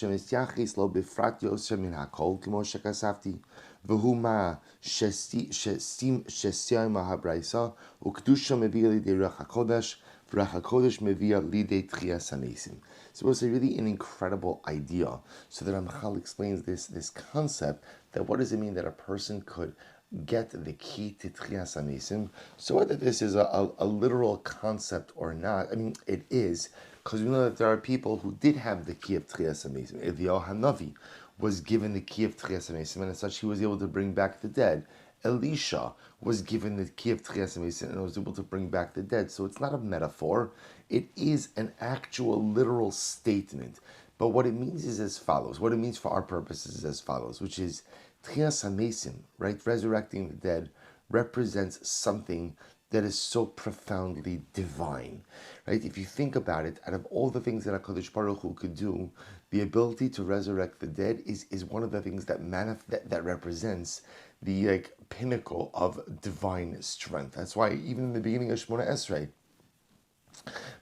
שמסייחס לו בפרט יוסר מן הכל, כמו שכספתי, והוא מה שסיים הברייסה, וקדושה מביא לידי רוח הקודש, ורוח הקודש מביא לידי תחיית המתים. So it's really an incredible idea. So that Ramchal explains this concept that what does it mean that a person could get the key to Tchias HaMesim. So whether this is a literal concept or not, I mean, it is, because we know that there are people who did have the key of Tchias HaMesim. Eliyahu Hanavi was given the key of Tchias HaMesim, and as such he was able to bring back the dead. Elisha was given the key of Tchias HaMesim and was able to bring back the dead. So it's not a metaphor. It is an actual literal statement. But what it means is as follows. What it means for our purposes is as follows, which is Tchias HaMesim, right? Resurrecting the dead represents something that is so profoundly divine, right? If you think about it, out of all the things that HaKadosh Baruch Hu could do, the ability to resurrect the dead is one of the things that that represents the pinnacle of divine strength. That's why even in the beginning of Shemona Esrei,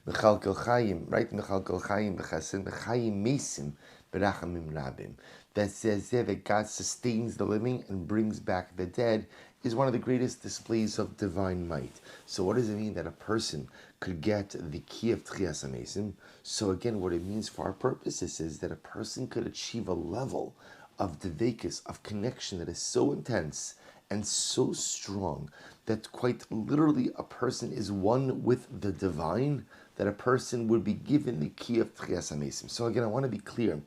Mechalkel Chaim, right? Mechalkel Chaim, B'chesed, B'chayim Mesim, B'rachamim Rabim. That says there that God sustains the living and brings back the dead is one of the greatest displays of divine might. So what does it mean that a person could get the key of Tchias HaMesim? So again, what it means for our purposes is that a person could achieve a level of devekus, of connection that is so intense and so strong that quite literally a person is one with the divine, that a person would be given the key of Tchias HaMesim. So again, I want to be clear.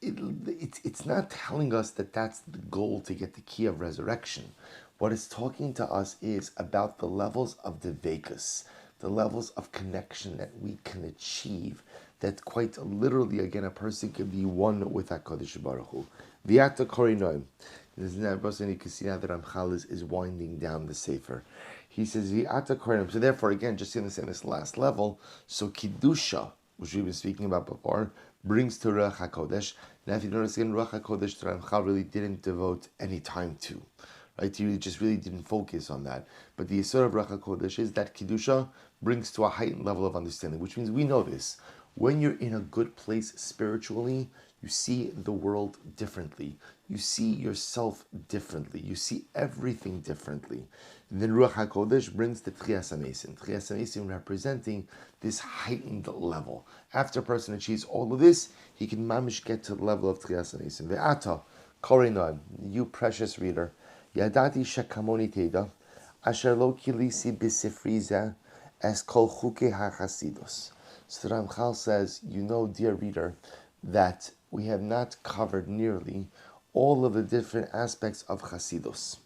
It's not telling us that that's the goal to get the key of resurrection. What it's talking to us is about the levels of devekus, the levels of connection that we can achieve, that quite literally, again, a person can be one with HaKadosh Baruch Hu. V'yata korinoim. This is now, you can see now that Ramchal is winding down the Sefer. He says, V'yata korinoim. So therefore, again, just in this last level, so Kiddusha, which we've been speaking about before, brings to Ruach HaKodesh. Now, if you notice again, Ruach HaKodesh, Ramchal really didn't devote any time to. Right? He just really didn't focus on that. But the Yisur of Ruach HaKodesh is that Kiddusha brings to a heightened level of understanding, which means we know this. When you're in a good place spiritually, you see the world differently. You see yourself differently. You see everything differently. And then Ruach HaKodesh brings the Tchias HaMesim. Tchias HaMesim representing this heightened level. After a person achieves all of this, he can mamish get to the level of Tchias HaMesim. Ve'ata, Korinoim, you precious reader, Yadati shekamoni teda, asher lo kilisi bisifriza es kol chuke hachasidus. So Ramchal says, you know, dear reader, that we have not covered nearly all of the different aspects of Chasidus.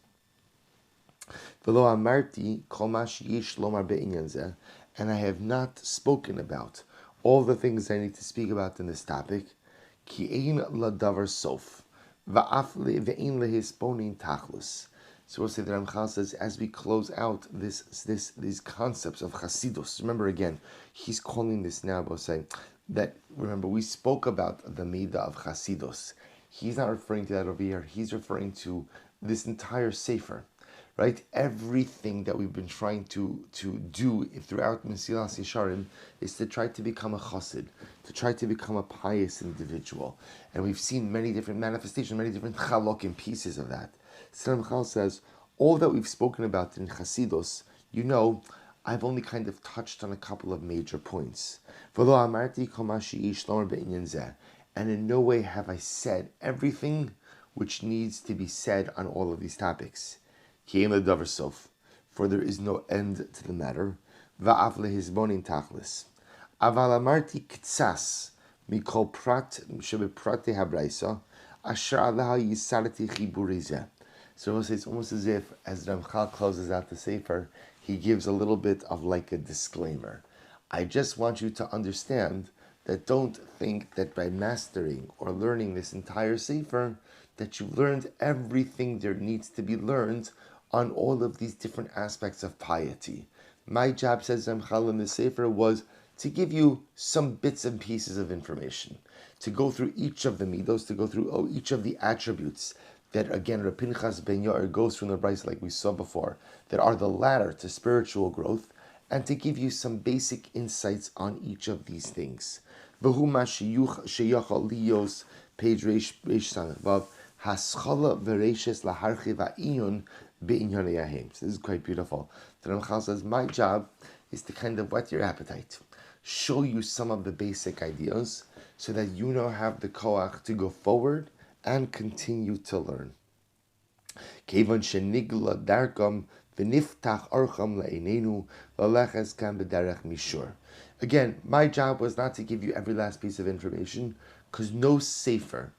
V'lo amarti kol ma sheyesh lomar be'inyan zeh, and I have not spoken about all the things I need to speak about in this topic. Ki ein ladavar sof. So we'll say that Ramchal says, as we close out these concepts of Chasidus, remember again, he's calling this now by saying that, remember, we spoke about the Midah of Chasidus. He's not referring to that over here. He's referring to this entire Sefer, right? Everything that we've been trying to do throughout Mesilas Yesharim is to try to become a chassid, to try to become a pious individual. And we've seen many different manifestations, many different chalokim pieces of that. Ramchal says, all that we've spoken about in Chasidus, you know, I've only kind of touched on a couple of major points. And in no way have I said everything which needs to be said on all of these topics. For there is no end to the matter. Aval amarti ktsas mikol prat shebeprate habraisa asher alaha yisarati chiburizeh. So it's almost as if, as Ramchal closes out the Sefer, he gives a little bit of like a disclaimer. I just want you to understand that don't think that by mastering or learning this entire Sefer, that you've learned everything there needs to be learned on all of these different aspects of piety. My job, says Ramchal in the Sefer, was to give you some bits and pieces of information, to go through each of the midos, to go through each of the attributes that, again, Reb Pinchas ben Yair goes through in the Bryce like we saw before, that are the ladder to spiritual growth, and to give you some basic insights on each of these things. V'hu ma sheyachal liyos, page reish samech vav, haschala v'reishes laharchiv ha'iyun be'inyanei ha'hem. So this is quite beautiful. The Ramchal says, my job is to kind of whet your appetite, show you some of the basic ideas, so that you now have the koach to go forward and continue to learn. Kevan shenigla darkam v'niftach archam le'einenu laleches kan b'derech mishur. Again, my job was not to give you every last piece of information, because no sefer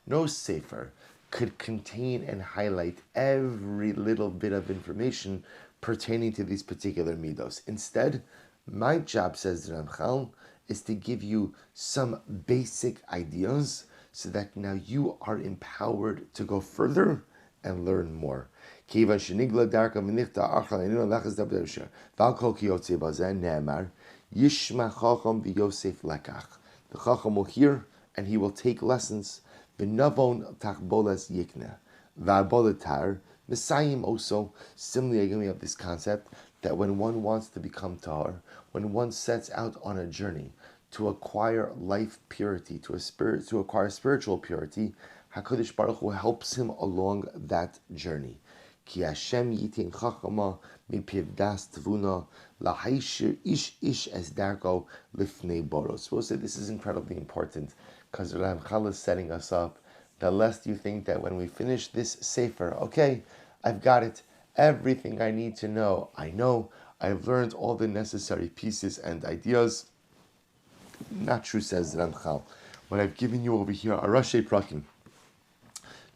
could contain and highlight every little bit of information pertaining to these particular midos. Instead, my job, says the Ramchal, is to give you some basic ideas so that now you are empowered to go further and learn more. The Chacham will hear and he will take lessons. V'navon tachbolas yikne. V'abolatar. Messiah also, similarly, again, we have this concept that when one wants to become tahor, when one sets out on a journey to acquire life purity, to acquire spiritual purity, HaKadosh Baruch Hu helps him along that journey. Ki Hashem yitin chachama mipiv das tvuna lahaishir ish es darko lifnei boros. We'll say this is incredibly important because the Ramchal is setting us up that lest you think that when we finish this sefer, okay, I've got it, everything I need to know, I know, I've learned all the necessary pieces and ideas. Not true, says Ramchal. What I've given you over here are Rashi Prakim,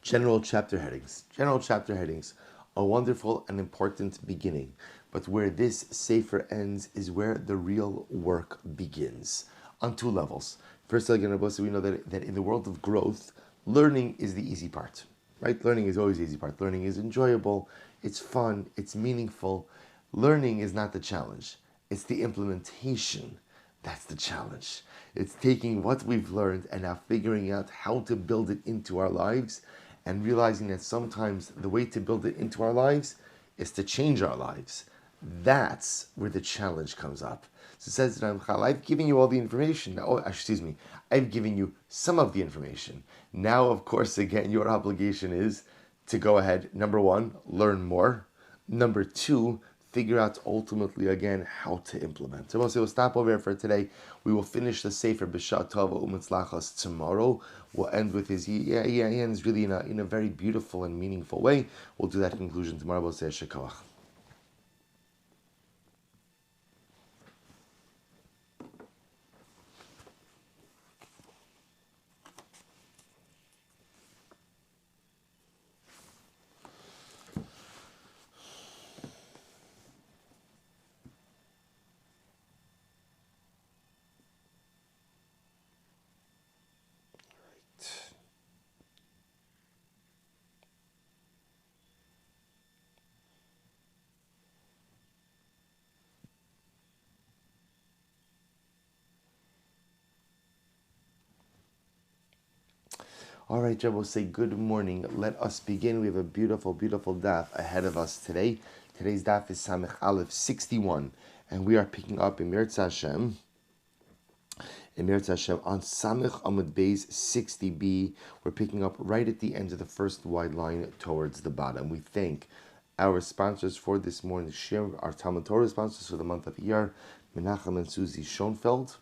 general chapter headings. General chapter headings, a wonderful and important beginning. But where this sefer ends is where the real work begins, on two levels. First, again, we know that in the world of growth, learning is the easy part, right? Learning is always the easy part. Learning is enjoyable, it's fun, it's meaningful. Learning is not the challenge. It's the implementation that's the challenge. It's taking what we've learned and now figuring out how to build it into our lives, and realizing that sometimes the way to build it into our lives is to change our lives. That's where the challenge comes up. So it says, I've given you all the information. I've given you some of the information. Now, of course, again, your obligation is to go ahead, number one, learn more. Number two, figure out ultimately, again, how to implement. So we'll stop over here for today. We will finish the Sefer B'Shat Tova U'Mitzlachas tomorrow. We'll end with his, he ends really in a very beautiful and meaningful way. We'll do that conclusion tomorrow. We'll say Shekawach. All right, Jeb, we'll say good morning. Let us begin. We have a beautiful, beautiful daf ahead of us today. Today's daf is Samech Aleph 61, and we are picking up in Mirtz Hashem on Samech Amud Beis 60b. We're picking up right at the end of the first wide line towards the bottom. We thank our sponsors for this morning's share, our Talmud Torah sponsors for the month of Iyar, Menachem and Susie Schoenfeld,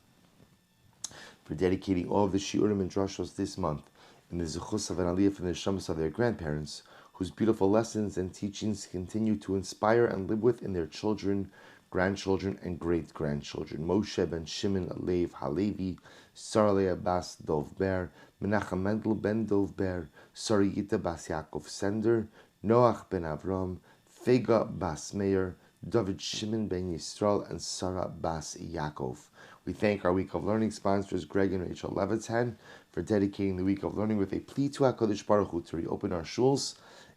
for dedicating all of the shiurim and drashos this month in the zechus of an aliyah from the neshamas of their grandparents, whose beautiful lessons and teachings continue to inspire and live with in their children, grandchildren, and great-grandchildren. Moshe ben Shimon Lev Halevi, Sarah Bas Dovber, Menachem Mendel ben Dovber, Sarayita Bas Yaakov Sender, Noach ben Avram, Fega Bas Meir, David Shimon ben Yisrael, and Sarah Bas Yaakov. We thank our Week of Learning sponsors, Greg and Rachel Levitan, for dedicating the Week of Learning with a plea to HaKadosh Baruch Hu to reopen our shuls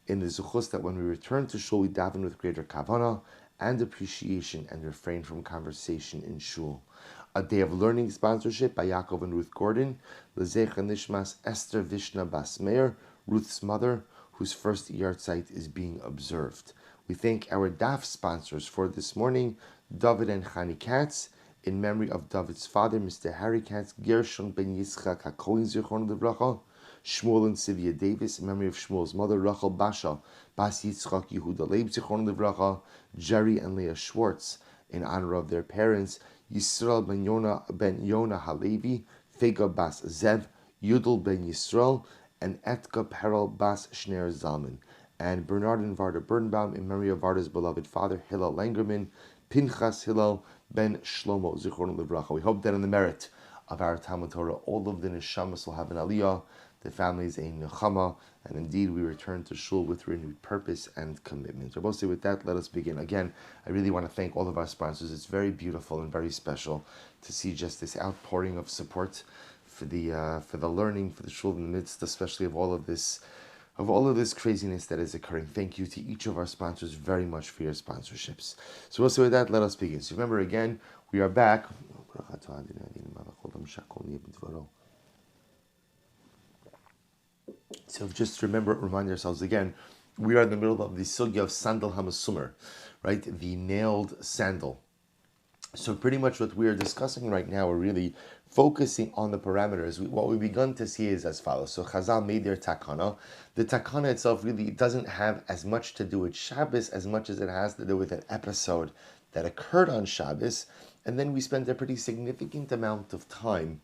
in the zuchus that when we return to shul, we daven with greater kavanah and appreciation and refrain from conversation in shul. A day of learning sponsorship by Yaakov and Ruth Gordon, Lezecha Nishmas Esther Vishna Bas Meir, Ruth's mother, whose first yahrzeit is being observed. We thank our daf sponsors for this morning, David and Chani Katz, in memory of David's father, Mr. Harry Katz, Gershon ben Yitzchak HaKohen Zichron Livracha, Shmuel and Sivia Davis, in memory of Shmuel's mother, Rachel Basha, Bas Yitzchak Yehuda Leib Zichron Livracha, Jerry and Leah Schwartz, in honor of their parents, Yisrael ben Yona Halevi, Fega Bas Zev, Yudel ben Yisrael, and Etka Perel Bas Shner Zalman, and Bernard and Varda Birnbaum, in memory of Varda's beloved father, Hillel Langerman, Pinchas Hillel ben Shlomo Zichron Livracha. We hope that in the merit of our Talmud Torah, all of the neshamas will have an aliyah, the families a nechama, and indeed we return to shul with renewed purpose and commitment. Mostly with that, let us begin. Again, I really want to thank all of our sponsors. It's very beautiful and very special to see just this outpouring of support for the learning, for the shul in the midst, especially of all of this craziness that is occurring. Thank you to each of our sponsors very much for your sponsorships. So also with that, let us begin. So remember again, we are back. So just remind ourselves again, we are in the middle of the sugya of sandal hamasumer, right? The nailed sandal. So pretty much what we are discussing right now, we're really focusing on the parameters. What we've begun to see is as follows. So Chazal made their takana. The takana itself really doesn't have as much to do with Shabbos as much as it has to do with an episode that occurred on Shabbos. And then we spent a pretty significant amount of time,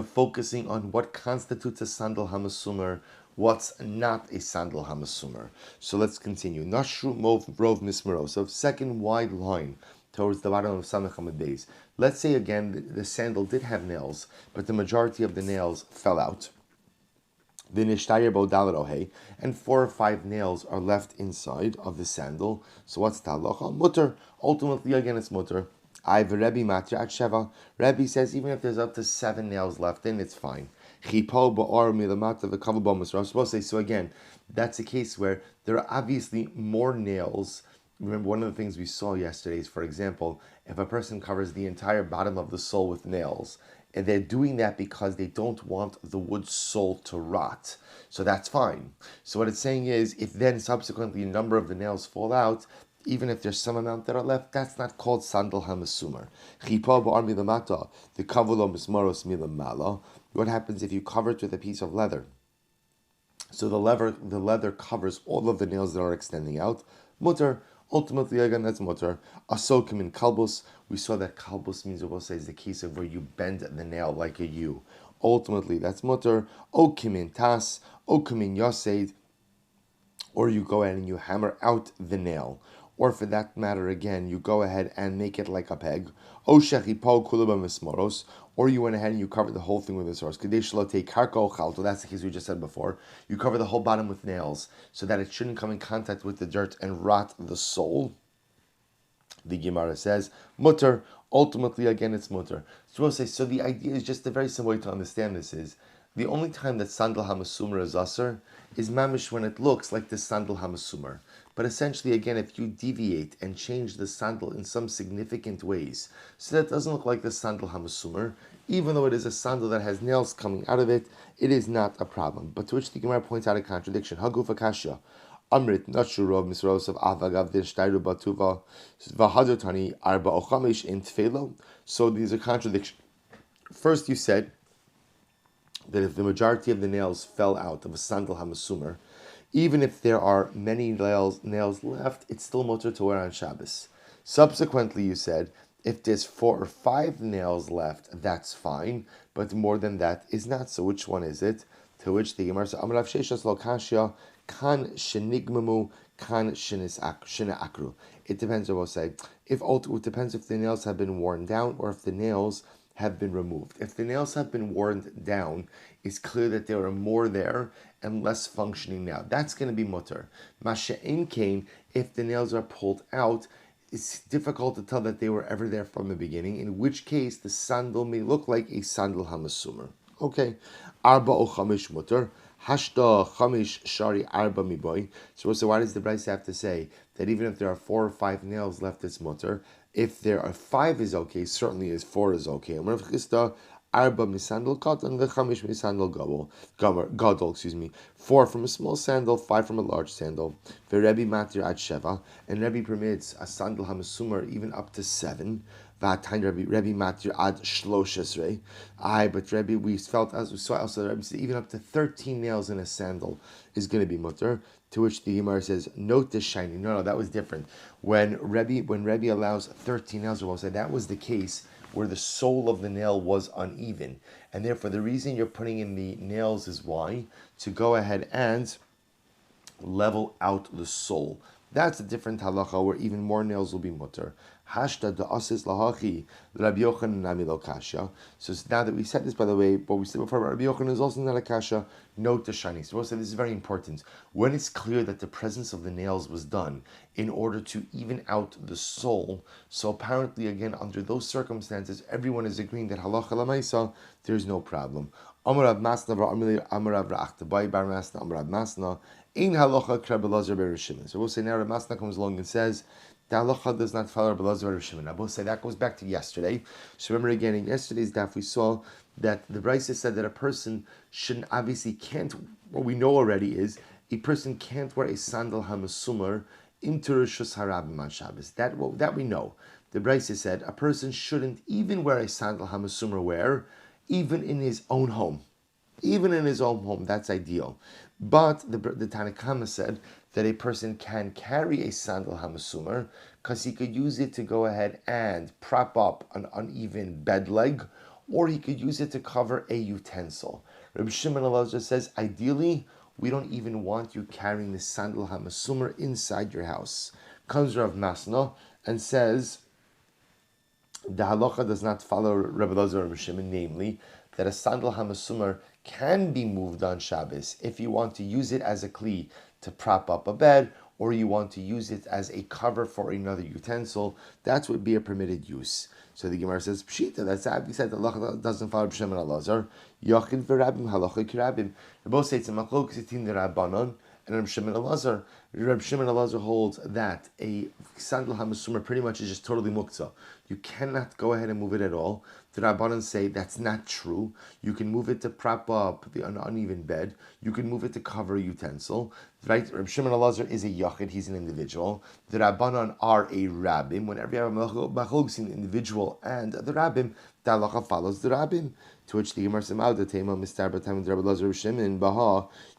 focusing on what constitutes a sandal hamasumer, what's not a sandal hamasumer. So let's continue. Nashru rov mismero. So second wide line towards the bottom of Samech Hamad Beis. Let's say again the sandal did have nails, but the majority of the nails fell out. And 4 or 5 nails are left inside of the sandal. So what's the halacha? Mutter. Ultimately, again, it's mutter. Rebbe says even if there's up to 7 nails left in, it's fine. So again, that's a case where there are obviously more nails. Remember, one of the things we saw yesterday is, for example, if a person covers the entire bottom of the sole with nails, and they're doing that because they don't want the wood sole to rot. So that's fine. So what it's saying is, if then subsequently a number of the nails fall out, even if there's some amount that are left, that's not called sandal hamasumer. What happens if you cover it with a piece of leather? So the leather covers all of the nails that are extending out. Mutter. Ultimately, again, that's mutter. Asokim in kalbus. We saw that kalbus means, we'll say, is the case of where you bend the nail like a U. Ultimately, that's mutter. Okim in tas. Okim in yosed. Or you go ahead and you hammer out the nail. Or for that matter, again, you go ahead and make it like a peg. Or you went ahead and you covered the whole thing with a source. That's the case we just said before. You cover the whole bottom with nails so that it shouldn't come in contact with the dirt and rot the sole. The Gemara says, mutter. Ultimately, again, it's mutter. So we'll say, so the idea is just a very simple way to understand this is, the only time that sandal hamasumer is asur is mamish when it looks like the sandal hamasumer. But essentially, again, if you deviate and change the sandal in some significant ways, so that it doesn't look like the sandal hamasumer, even though it is a sandal that has nails coming out of it, it is not a problem. But to which the Gemara points out a contradiction. Haguf akashya. Amrit Nachurov Misros of Avagav Din Steiru Batuva Vahadotani Arba Ochamish in Tfelo. So these are contradictions. First, you said that if the majority of the nails fell out of a sandal hamasumer, even if there are many nails left, it's still mutter to wear on Shabbos. Subsequently, you said, if there's 4 or 5 nails left, that's fine, but more than that is not. So which one is it? To which the Gemara says, Amrav Sheshas Lo Kashya, Kan Shenigmamu, Kan Shina It depends, I will say. It depends if the nails have been worn down or if the nails have been removed. If the nails have been worn down, it's clear that there are more there and less functioning now. That's going to be mutter. Masha'in kain, if the nails are pulled out, it's difficult to tell that they were ever there from the beginning, in which case the sandal may look like a sandal hamasumer. Okay. Arba o chamish mutter. Hashta chamish shari arba miboy. So why does the Brisa have to say that even if there are 4 or 5 nails left, it's mutter? If there are 5 is okay, certainly is 4 is okay. Arba misandal cotton, v'chamish misandal gadol, 4 from a small sandal, 5 from a large sandal. V'Rebbe matir ad sheva, and Rebbe permits a sandal hamasumer even up to 7. V'atayin Rebbe matir ad shloshesrei. But Rebbe, we felt, as we saw also, Rebbe said even up to 13 nails in a sandal is going to be mutter. To which the Gemara says, note the shiny. No, that was different. When Rebbe allows 13 nails, Rebbe said that was the case where the sole of the nail was uneven, and therefore the reason you're putting in the nails is why? To go ahead and level out the sole. That's a different halacha where even more nails will be mutter. Hashta da asis lahachi Rabbi Yochanan nami lo kasha. So now that we said this, by the way, what we said before about Rabbi Yochanan is also not a kasha. Note the shiny. So we'll say this is very important. When it's clear that the presence of the nails was done in order to even out the sole, so apparently again under those circumstances, everyone is agreeing that halacha lamaisa, there's no problem. Amarav Masna Amarav Rachtabai Bar Masna Amarav Masna in halacha Krabelazar Bereshimon. So we'll say now Rav Masna comes along and says the halacha does not follow Krabelazar Bereshimon. I will say that goes back to yesterday. So remember again in yesterday's daf we saw that the Brisa said that a person can't. What we know already is a person can't wear a sandal hamasumar into Rishus Harabim on Shabbos. That we know. The Brisa said a person shouldn't even wear a sandal hamasumar wear, even in his own home. Even in his own home, that's ideal. But the Tanakhama said that a person can carry a sandal hamasumar because he could use it to go ahead and prop up an uneven bed leg, or he could use it to cover a utensil. Rabbi Shimon Elazar says, ideally, we don't even want you carrying the sandal hamasumar inside your house. Comes Rav Masna and says, the halacha does not follow Rabbi Elazar or Rabbi Shimon, namely, that a sandal hamasumar can be moved on Shabbos if you want to use it as a kli to prop up a bed, or you want to use it as a cover for another utensil. That would be a permitted use. So the Gemara says, Pshita, that's we said the halacha doesn't follow Rabbi Shimon Elazar. Yachid v'rabim halacha kirabim. They both say it's a machlokes between the Rabbanon and Rabbi Shimon Elazar. Rabbi Shimon Elazar holds that a sandal hamasumar pretty much is just totally muktzah. You cannot go ahead and move it at all. The Rabbanan say that's not true. You can move it to prop up an uneven bed. You can move it to cover a utensil. Right? Rabbi Shimon Elazar is a yachid. He's an individual. The Rabbanan are a rabbim. Whenever you have a machlokes in individual and the rabbim, the halacha follows the rabbim. To which the Gemara says,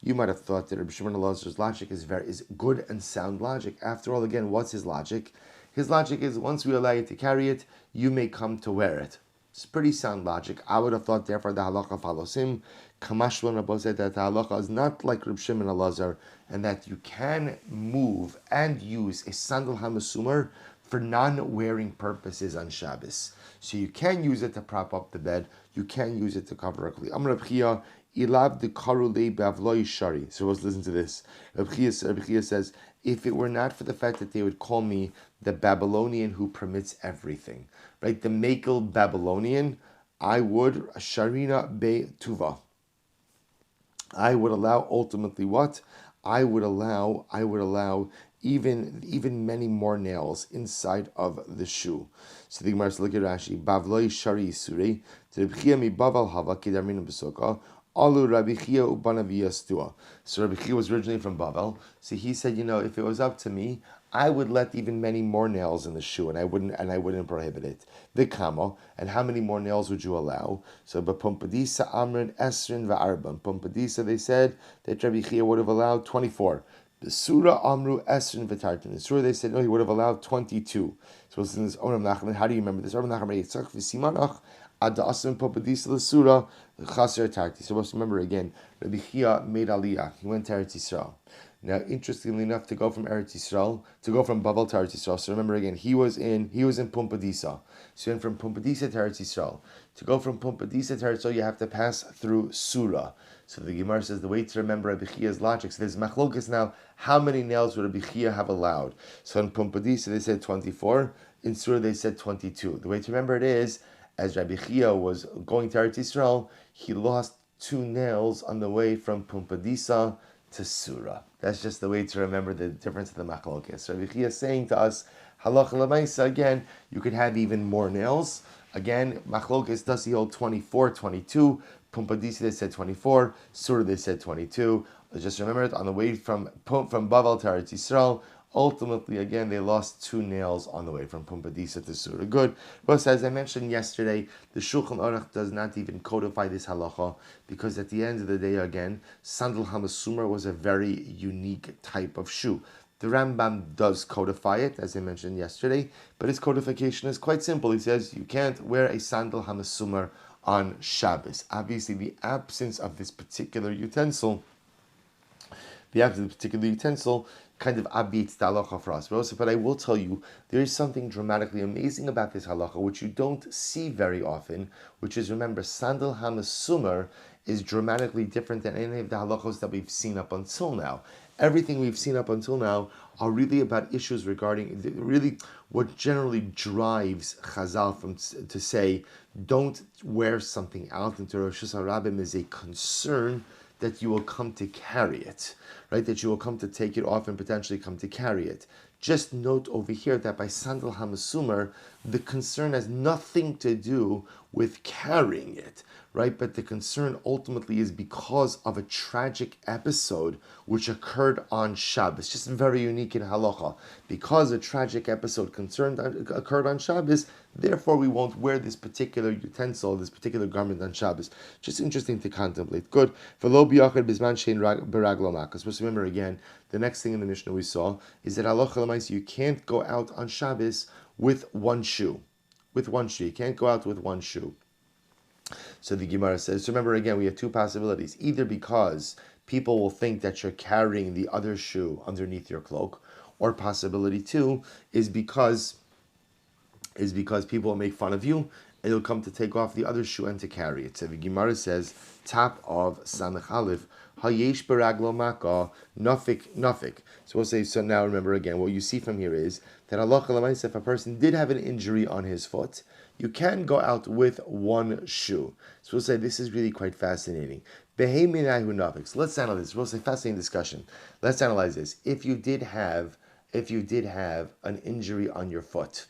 you might have thought that Rabbi Shimon Elazar's logic is good and sound logic. After all, again, what's his logic? His logic is once we allow you to carry it, you may come to wear it. It's pretty sound logic. I would have thought, therefore, the halacha follows him. Kamashwan Rabbi said that the halacha is not like Rabbi Shimon Elazar, and that you can move and use a sandal hamasumar for non-wearing purposes on Shabbos. So you can use it to prop up the bed. You can use it to cover a kli. Amar Reb Chia, ilav de karulei be'avloi shari. So let's listen to this. Reb Chia says, if it were not for the fact that they would call me the Babylonian who permits everything, right? The Makel Babylonian, I would Sharina Be Tuva. I would allow ultimately what? I would allow even many more nails inside of the shoe. So the Gemara says, look at Rashi. Bavloi Shari Surei. Rebchia mi Baval Hava Kedarmin Besoka. Alu Rabbi Chia Ubanaviastua. So Rabbi Chia was originally from Bavel. So he said, if it was up to me, I would let even many more nails in the shoe, and I wouldn't prohibit it. Vikamo, and how many more nails would you allow? So, but Pumpadisa Amrin Esrin Va'arban. Pumpadisa, they said that Rabbi Chia would have allowed 24. The Surah Amru Esrin V'tartan. The Surah, they said no, he would have allowed 22. So listen to this. Oram Nachman, how do you remember this? Oram Nachman Yitzchak V'Simanach Ad Asim Pumpadisa the Surah Chaser Tarti. So let's remember again. Rabbi Chia made Aliyah. He went to Eretz Yisrael. Now, interestingly enough, to go from Eretz Yisrael, to go from Bavel to Eretz Yisrael. So remember again, he was in Pumpadisa. So he went from Pumpadisa to Eretz Yisrael. To go from Pumpadisa to Eretz Yisrael, you have to pass through Surah. So the Gemara says the way to remember Rabbi Chia's logic. So there's machlokas now. How many nails would Rabbi Chia have allowed? So in Pumpadisa they said 24. In Surah they said 22. The way to remember it is, as Rabbi Chia was going to Eretz Yisrael, he lost 2 nails on the way from Pumpadisa to Surah. That's just the way to remember the difference of the machlokas. So Rabbi Chia is saying to us, halacha l'maisa, again, you could have even more nails. Again, machlokas does he hold 24, 22. Pumpadisi they said 24. Surah they said 22. Just remember it on the way from Bavel to Eretz Yisrael. Ultimately, again, they lost 2 nails on the way from Pumpadisa to Surah. Good. But as I mentioned yesterday, the Shulchan Aruch does not even codify this halacha because at the end of the day, again, Sandal Hamasumar was a very unique type of shoe. The Rambam does codify it, as I mentioned yesterday, but his codification is quite simple. He says you can't wear a sandal hamasumar on Shabbos. Obviously, the absence of this particular utensil kind of obviates the halacha for us. But I will tell you, there is something dramatically amazing about this halacha, which you don't see very often, which is, remember, sandal hamasumar is dramatically different than any of the halachos that we've seen up until now. Everything we've seen up until now are really about issues regarding really what generally drives Chazal to say don't wear something out into Rosh Hashanah is a concern that you will come to carry it, right? That you will come to take it off and potentially come to carry it. Just note over here that by Sandal Hamasumar, the concern has nothing to do with carrying it, right? But the concern ultimately is because of a tragic episode which occurred on Shabbos. Just very unique in halacha. Because a tragic episode occurred on Shabbos, therefore we won't wear this particular utensil, this particular garment on Shabbos. Just interesting to contemplate. Good. Because remember again, the next thing in the Mishnah we saw is that halacha l'maisa, you can't go out on Shabbos with one shoe. With one shoe. You can't go out with one shoe. So the Gemara says, so remember again, we have 2 possibilities. Either because people will think that you're carrying the other shoe underneath your cloak, or possibility 2 is because people will make fun of you and you'll come to take off the other shoe and to carry it. So the Gemara says, top of Samech Aleph, Hayesh Baraglo Maka, Nafik. So we'll say, so now remember again, what you see from here is that Allah L'maisa, if a person did have an injury on his foot, you can go out with one shoe. So we'll say this is really quite fascinating. So let's analyze this. We'll say fascinating discussion. Let's analyze this. If you did have an injury on your foot,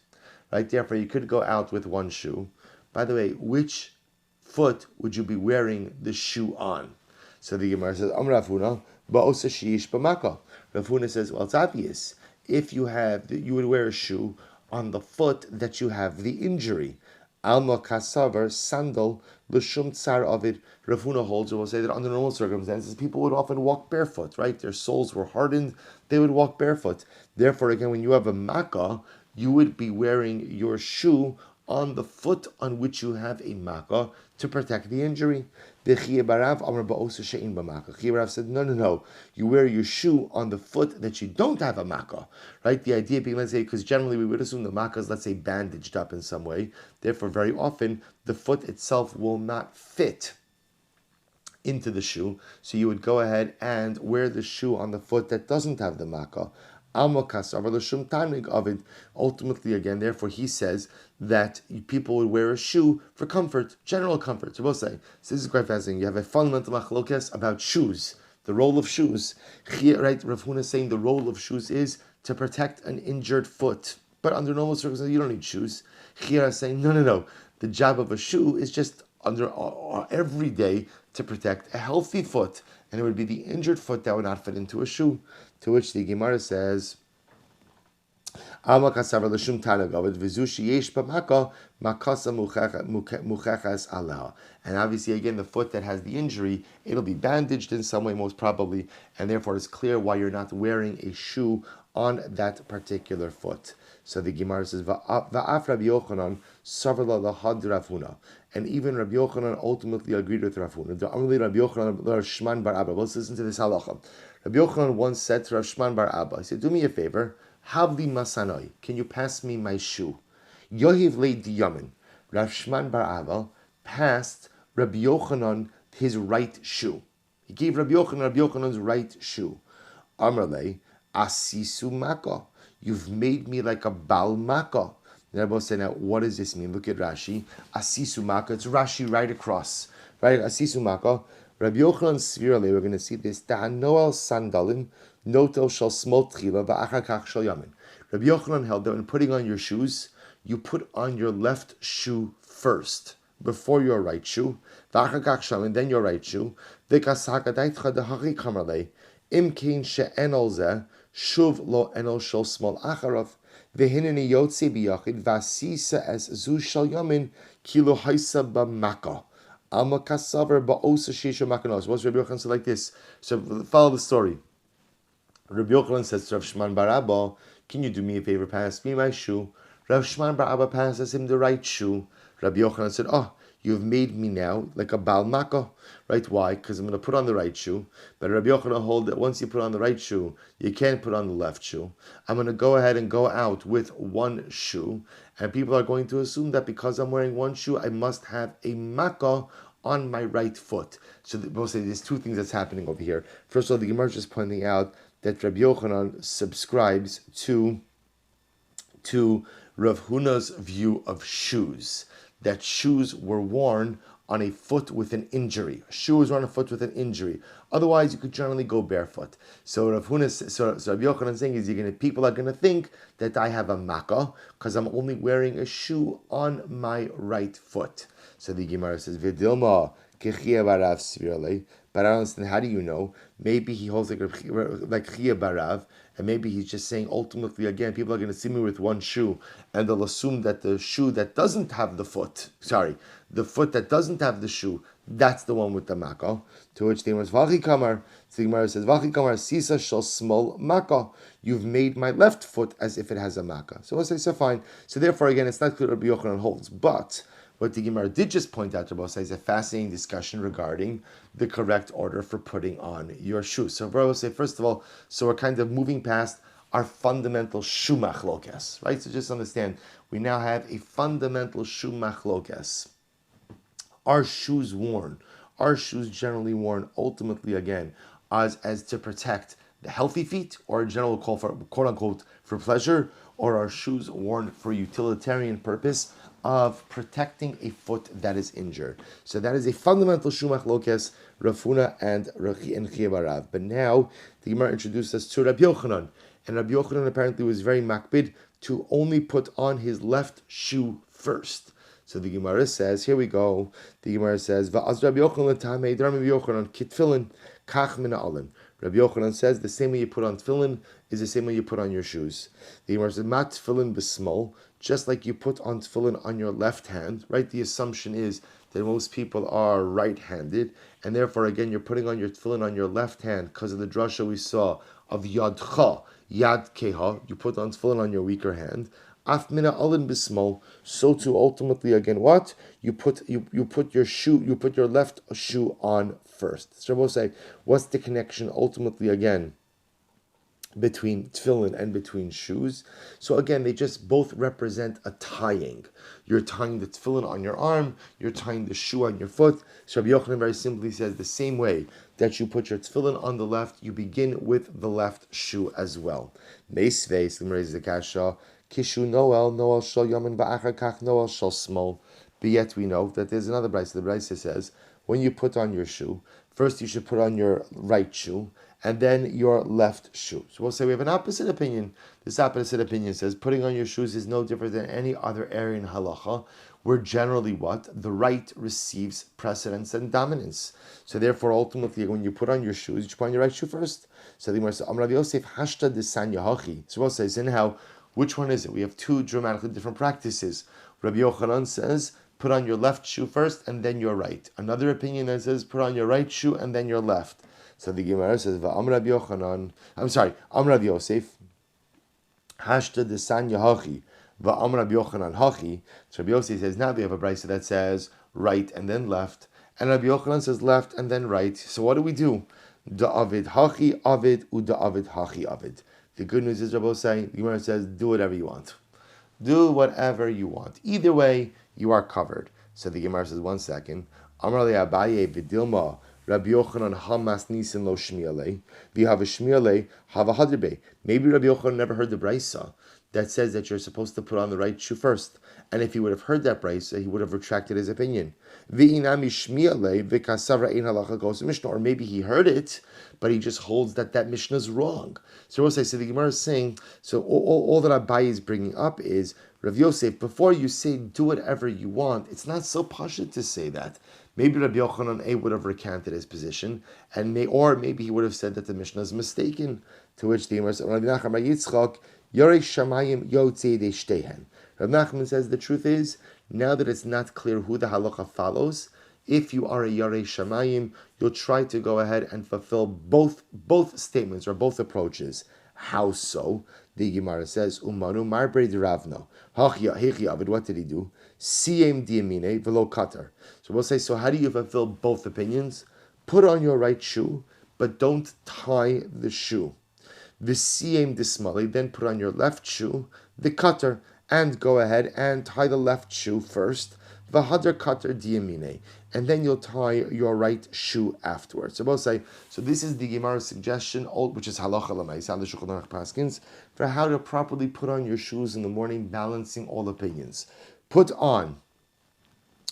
right? Therefore, you could go out with one shoe. By the way, which foot would you be wearing the shoe on? So the Gemara says, Rafuna, ba'osa shiish b'maka. Rafuna says, well, it's obvious. If you would wear a shoe on the foot that you have the injury. Alma kasavar, sandal, l'shum tsar of it. Rafuna holds, or will say that under normal circumstances, people would often walk barefoot, right? Their soles were hardened, they would walk barefoot. Therefore, again, when you have a makkah, you would be wearing your shoe on the foot on which you have a makkah to protect the injury. The Chiyabarav said, no. You wear your shoe on the foot that you don't have a makkah, right? The idea being, let's say, because generally we would assume the makkah is, let's say, bandaged up in some way. Therefore, very often, the foot itself will not fit into the shoe. So you would go ahead and wear the shoe on the foot that doesn't have the makkah. Ultimately, again, therefore, he says that people would wear a shoe for comfort, general comfort. So we'll say, so this is quite fascinating. You have a fundamental machlokes about shoes, the role of shoes. Right, Rav Huna is saying the role of shoes is to protect an injured foot. But under normal circumstances, you don't need shoes. Chia is saying, no. The job of a shoe is just every day to protect a healthy foot, and it would be the injured foot that would not fit into a shoe. To which the Gemara says, and obviously again, the foot that has the injury, it'll be bandaged in some way most probably, and therefore it's clear why you're not wearing a shoe on that particular foot. So the Gemara says, Va'af Rabbi Yochanan savar lahad Rafuna. And even Rabbi Yochanan ultimately agreed with Rafuna. The only Rabbi Yochanan Shman bar Abba. Let's listen to this halacha. Rabbi Yochanan once said to Rav Shman bar Abba, he said, do me a favor, havli masanoi, can you pass me my shoe? Yohiv le diyamin. Rav Shman bar Abba passed Rabbi Yochanan his right shoe. He gave Rabbi Yochanan's right shoe. Amrle, asisu maka. You've made me like a bal maka. The Rebbe said, now, what does this mean? Look at Rashi. Asisu maka. It's Rashi right across. Right? Asisu maka. Rabbi Yochanan Svirale, we're going to see this. Noel sandalin, notel shall smol tchila, va'achakach shal yamin. Rabbi Yochanan held that when putting on your shoes, you put on your left shoe first, before your right shoe, va'achakach shal yamin, then your right shoe. V'kasakadaitcha dehachi kamarle, im kein she'en al zeh, shuv lo enol shel small acharav, vehineni yotze biyachid, vasisa es zu shel yamin, kilo haisa b'maka. Alma kasaver ba'osa shisha makanos. What's Rabbi Yochanan said like this? So follow the story. Rabbi Yochanan says to Rav Shimon bar Abba, can you do me a favor, pass me my shoe? Rav Shimon bar Abba passes him the right shoe. Rabbi Yochanan said, you've made me now like a Baal Makkah. Right? Why? Because I'm going to put on the right shoe. But Rabbi Yochanan hold that once you put on the right shoe, you can't put on the left shoe. I'm going to go ahead and go out with one shoe. And people are going to assume that because I'm wearing one shoe, I must have a Makkah on my right foot. So mostly there's two things that's happening over here. First of all, the Gemara is just pointing out that Rabbi Yochanan subscribes to Rav Huna's view of shoes, that shoes were worn on a foot with an injury. A shoe was worn on a foot with an injury. Otherwise, you could generally go barefoot. So Rabbi Yochanan is saying people are going to think that I have a makkah because I'm only wearing a shoe on my right foot. So the Gemara says, Vidilma kechia barav svirale. But I don't understand, how do you know? Maybe he holds like Chia Barav, and maybe he's just saying ultimately, again, people are going to see me with one shoe, and they'll assume that the shoe that doesn't have the foot that doesn't have the shoe, that's the one with the makkah. To which the Gemara says, Vachi Kamar, Vachi Kamar, Sisa shall small makkah. You've made my left foot as if it has a makkah. So we'll say, so fine. So therefore, again, it's not clear what Rabbi Yochanan holds, but what the Gemara did just point out to Rabbi is a fascinating discussion regarding the correct order for putting on your shoes. So Rabbi will say, first of all, so we're kind of moving past our fundamental shoe machlokes, right? So just understand, we now have a fundamental shoe machlokes. Are shoes generally worn ultimately, again, as to protect the healthy feet, or a general call for, quote unquote, for pleasure, or are shoes worn for utilitarian purpose of protecting a foot that is injured? So that is a fundamental shumach lokes, Rav Huna and Chia Barav. But now the Gemara introduced us to Rabbi Yochanan, and Rabbi Yochanan apparently was very makbid to only put on his left shoe first. So the Gemara says, here we go. The Gemara says, "Va'az Rabbi Yochanan tamei Rabbi Yochanan kitfilin kach min ha'olim." Rabbi Yochanan says the same way you put on tefillin is the same way you put on your shoes. The Gemara says, "Mat tefillin b'smol," just like you put on tefillin on your left hand, right? The assumption is that most people are right-handed, and therefore, again, you're putting on your tefillin on your left hand because of the drasha we saw of yadcha, yad keha. You put on tefillin on your weaker hand. Af mina alin bismol. So too, ultimately, again, what you put your left shoe on first. So we'll say, what's the connection ultimately, again, between tefillin and between shoes? So again, they just both represent a tying. You're tying the tefillin on your arm, you're tying the shoe on your foot. So Rabbi Yochanan very simply says the same way that you put your tefillin on the left, you begin with the left shoe as well. Meisveis, the Gemara is the kasha, kishu noel shal yamin va'achar kach noel shal small. But yet we know that there's another brayso. The brayso says, when you put on your shoe, first you should put on your right shoe, and then your left shoe. So we'll say we have an opposite opinion. This opposite opinion says putting on your shoes is no different than any other area in halacha, where generally what? The right receives precedence and dominance. So therefore, ultimately, when you put on your shoes, you should put on your right shoe first. So the Gemara says, Amar Rav Yosef hashta desan yahachi. So we'll say, anyhow, which one is it? We have two dramatically different practices. Rabbi Yochanan says, put on your left shoe first and then your right. Another opinion that says, put on your right shoe and then your left. So the Gemara says, Amar Rav Yosef, hashta desan yahachi, va'amar Rav Yochanan hachi. So Rabbi Yosef says, now we have a brayso that says right and then left, and Rabbi Yochanan says left and then right. So what do we do? Da'avid hachi avid, uda'avid hachi avid. The good news is, Rabbi saying, the Gemara says, do whatever you want. Do whatever you want. Either way, you are covered. So the Gemara says, 1 second. Amar le Abaye v'dilma Rabbi Yochanan hamas nisin lo shmiale v'hava shmiale hava hadrbe. Maybe Rabbi Yochanan never heard the brayso that says that you're supposed to put on the right shoe first. And if he would have heard that brayso, he would have retracted his opinion. Or maybe he heard it, but he just holds that Mishnah is wrong. So we'll say, so the Gemara is saying, so all that Abaye is bringing up is, Rav Yosef, before you say do whatever you want, it's not so pashut to say that. Maybe Rabbi Yochanan A would have recanted his position, or maybe he would have said that the Mishnah is mistaken. To which the Gemara said, Rabbi Nachman Yitzchak, Yorei Shamayim Yotzei De Shtehen. Rabbi Nachman says the truth is, now that it's not clear who the halacha follows, if you are a Yarei Shamayim, you'll try to go ahead and fulfill both statements or both approaches. How so? The Gemara says, Umanu Marbre de Ravno. What did he do? Siem diamine velo katar. So we'll say, so how do you fulfill both opinions? Put on your right shoe, but don't tie the shoe. The siem dismali, then put on your left shoe, the cutter, and go ahead and tie the left shoe first. V'hadar cutter diamine, and then you'll tie your right shoe afterwards. So we'll say, so this is the Gemara's suggestion, which is halacha l'maisa, the Shulchan Aruch paskins, for how to properly put on your shoes in the morning, balancing all opinions. Put on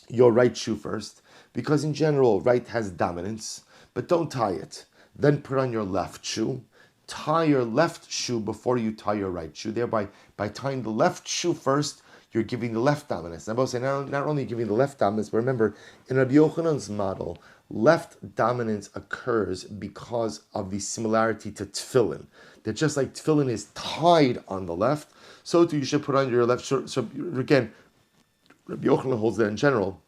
your right shoe first, because in general, right has dominance, but don't tie it. Then put on your left shoe. Tie your left shoe before you tie your right shoe. Thereby, by tying the left shoe first, you're giving the left dominance. And I both say not only giving the left dominance, but remember, in Rabbi Yochanan's model, left dominance occurs because of the similarity to tefillin. That just like tefillin is tied on the left, so too you should put on your left. So again, Rabbi Yochanan holds that in general,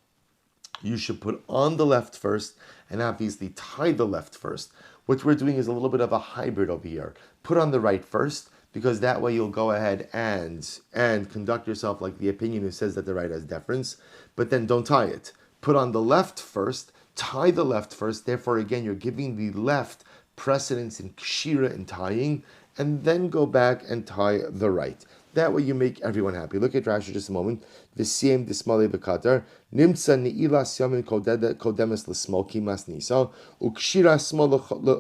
you should put on the left first and obviously tie the left first. What we're doing is a little bit of a hybrid over here. Put on the right first, because that way you'll go ahead and conduct yourself like the opinion who says that the right has deference, but then don't tie it. Put on the left first, tie the left first, therefore again you're giving the left precedence in kshira and tying, and then go back and tie the right. That way you make everyone happy. Look at Rashi just a moment. V'siem dismale v'katar nimtza ni'ilas yamin kodemes l'smol kimas nisa ukshira smol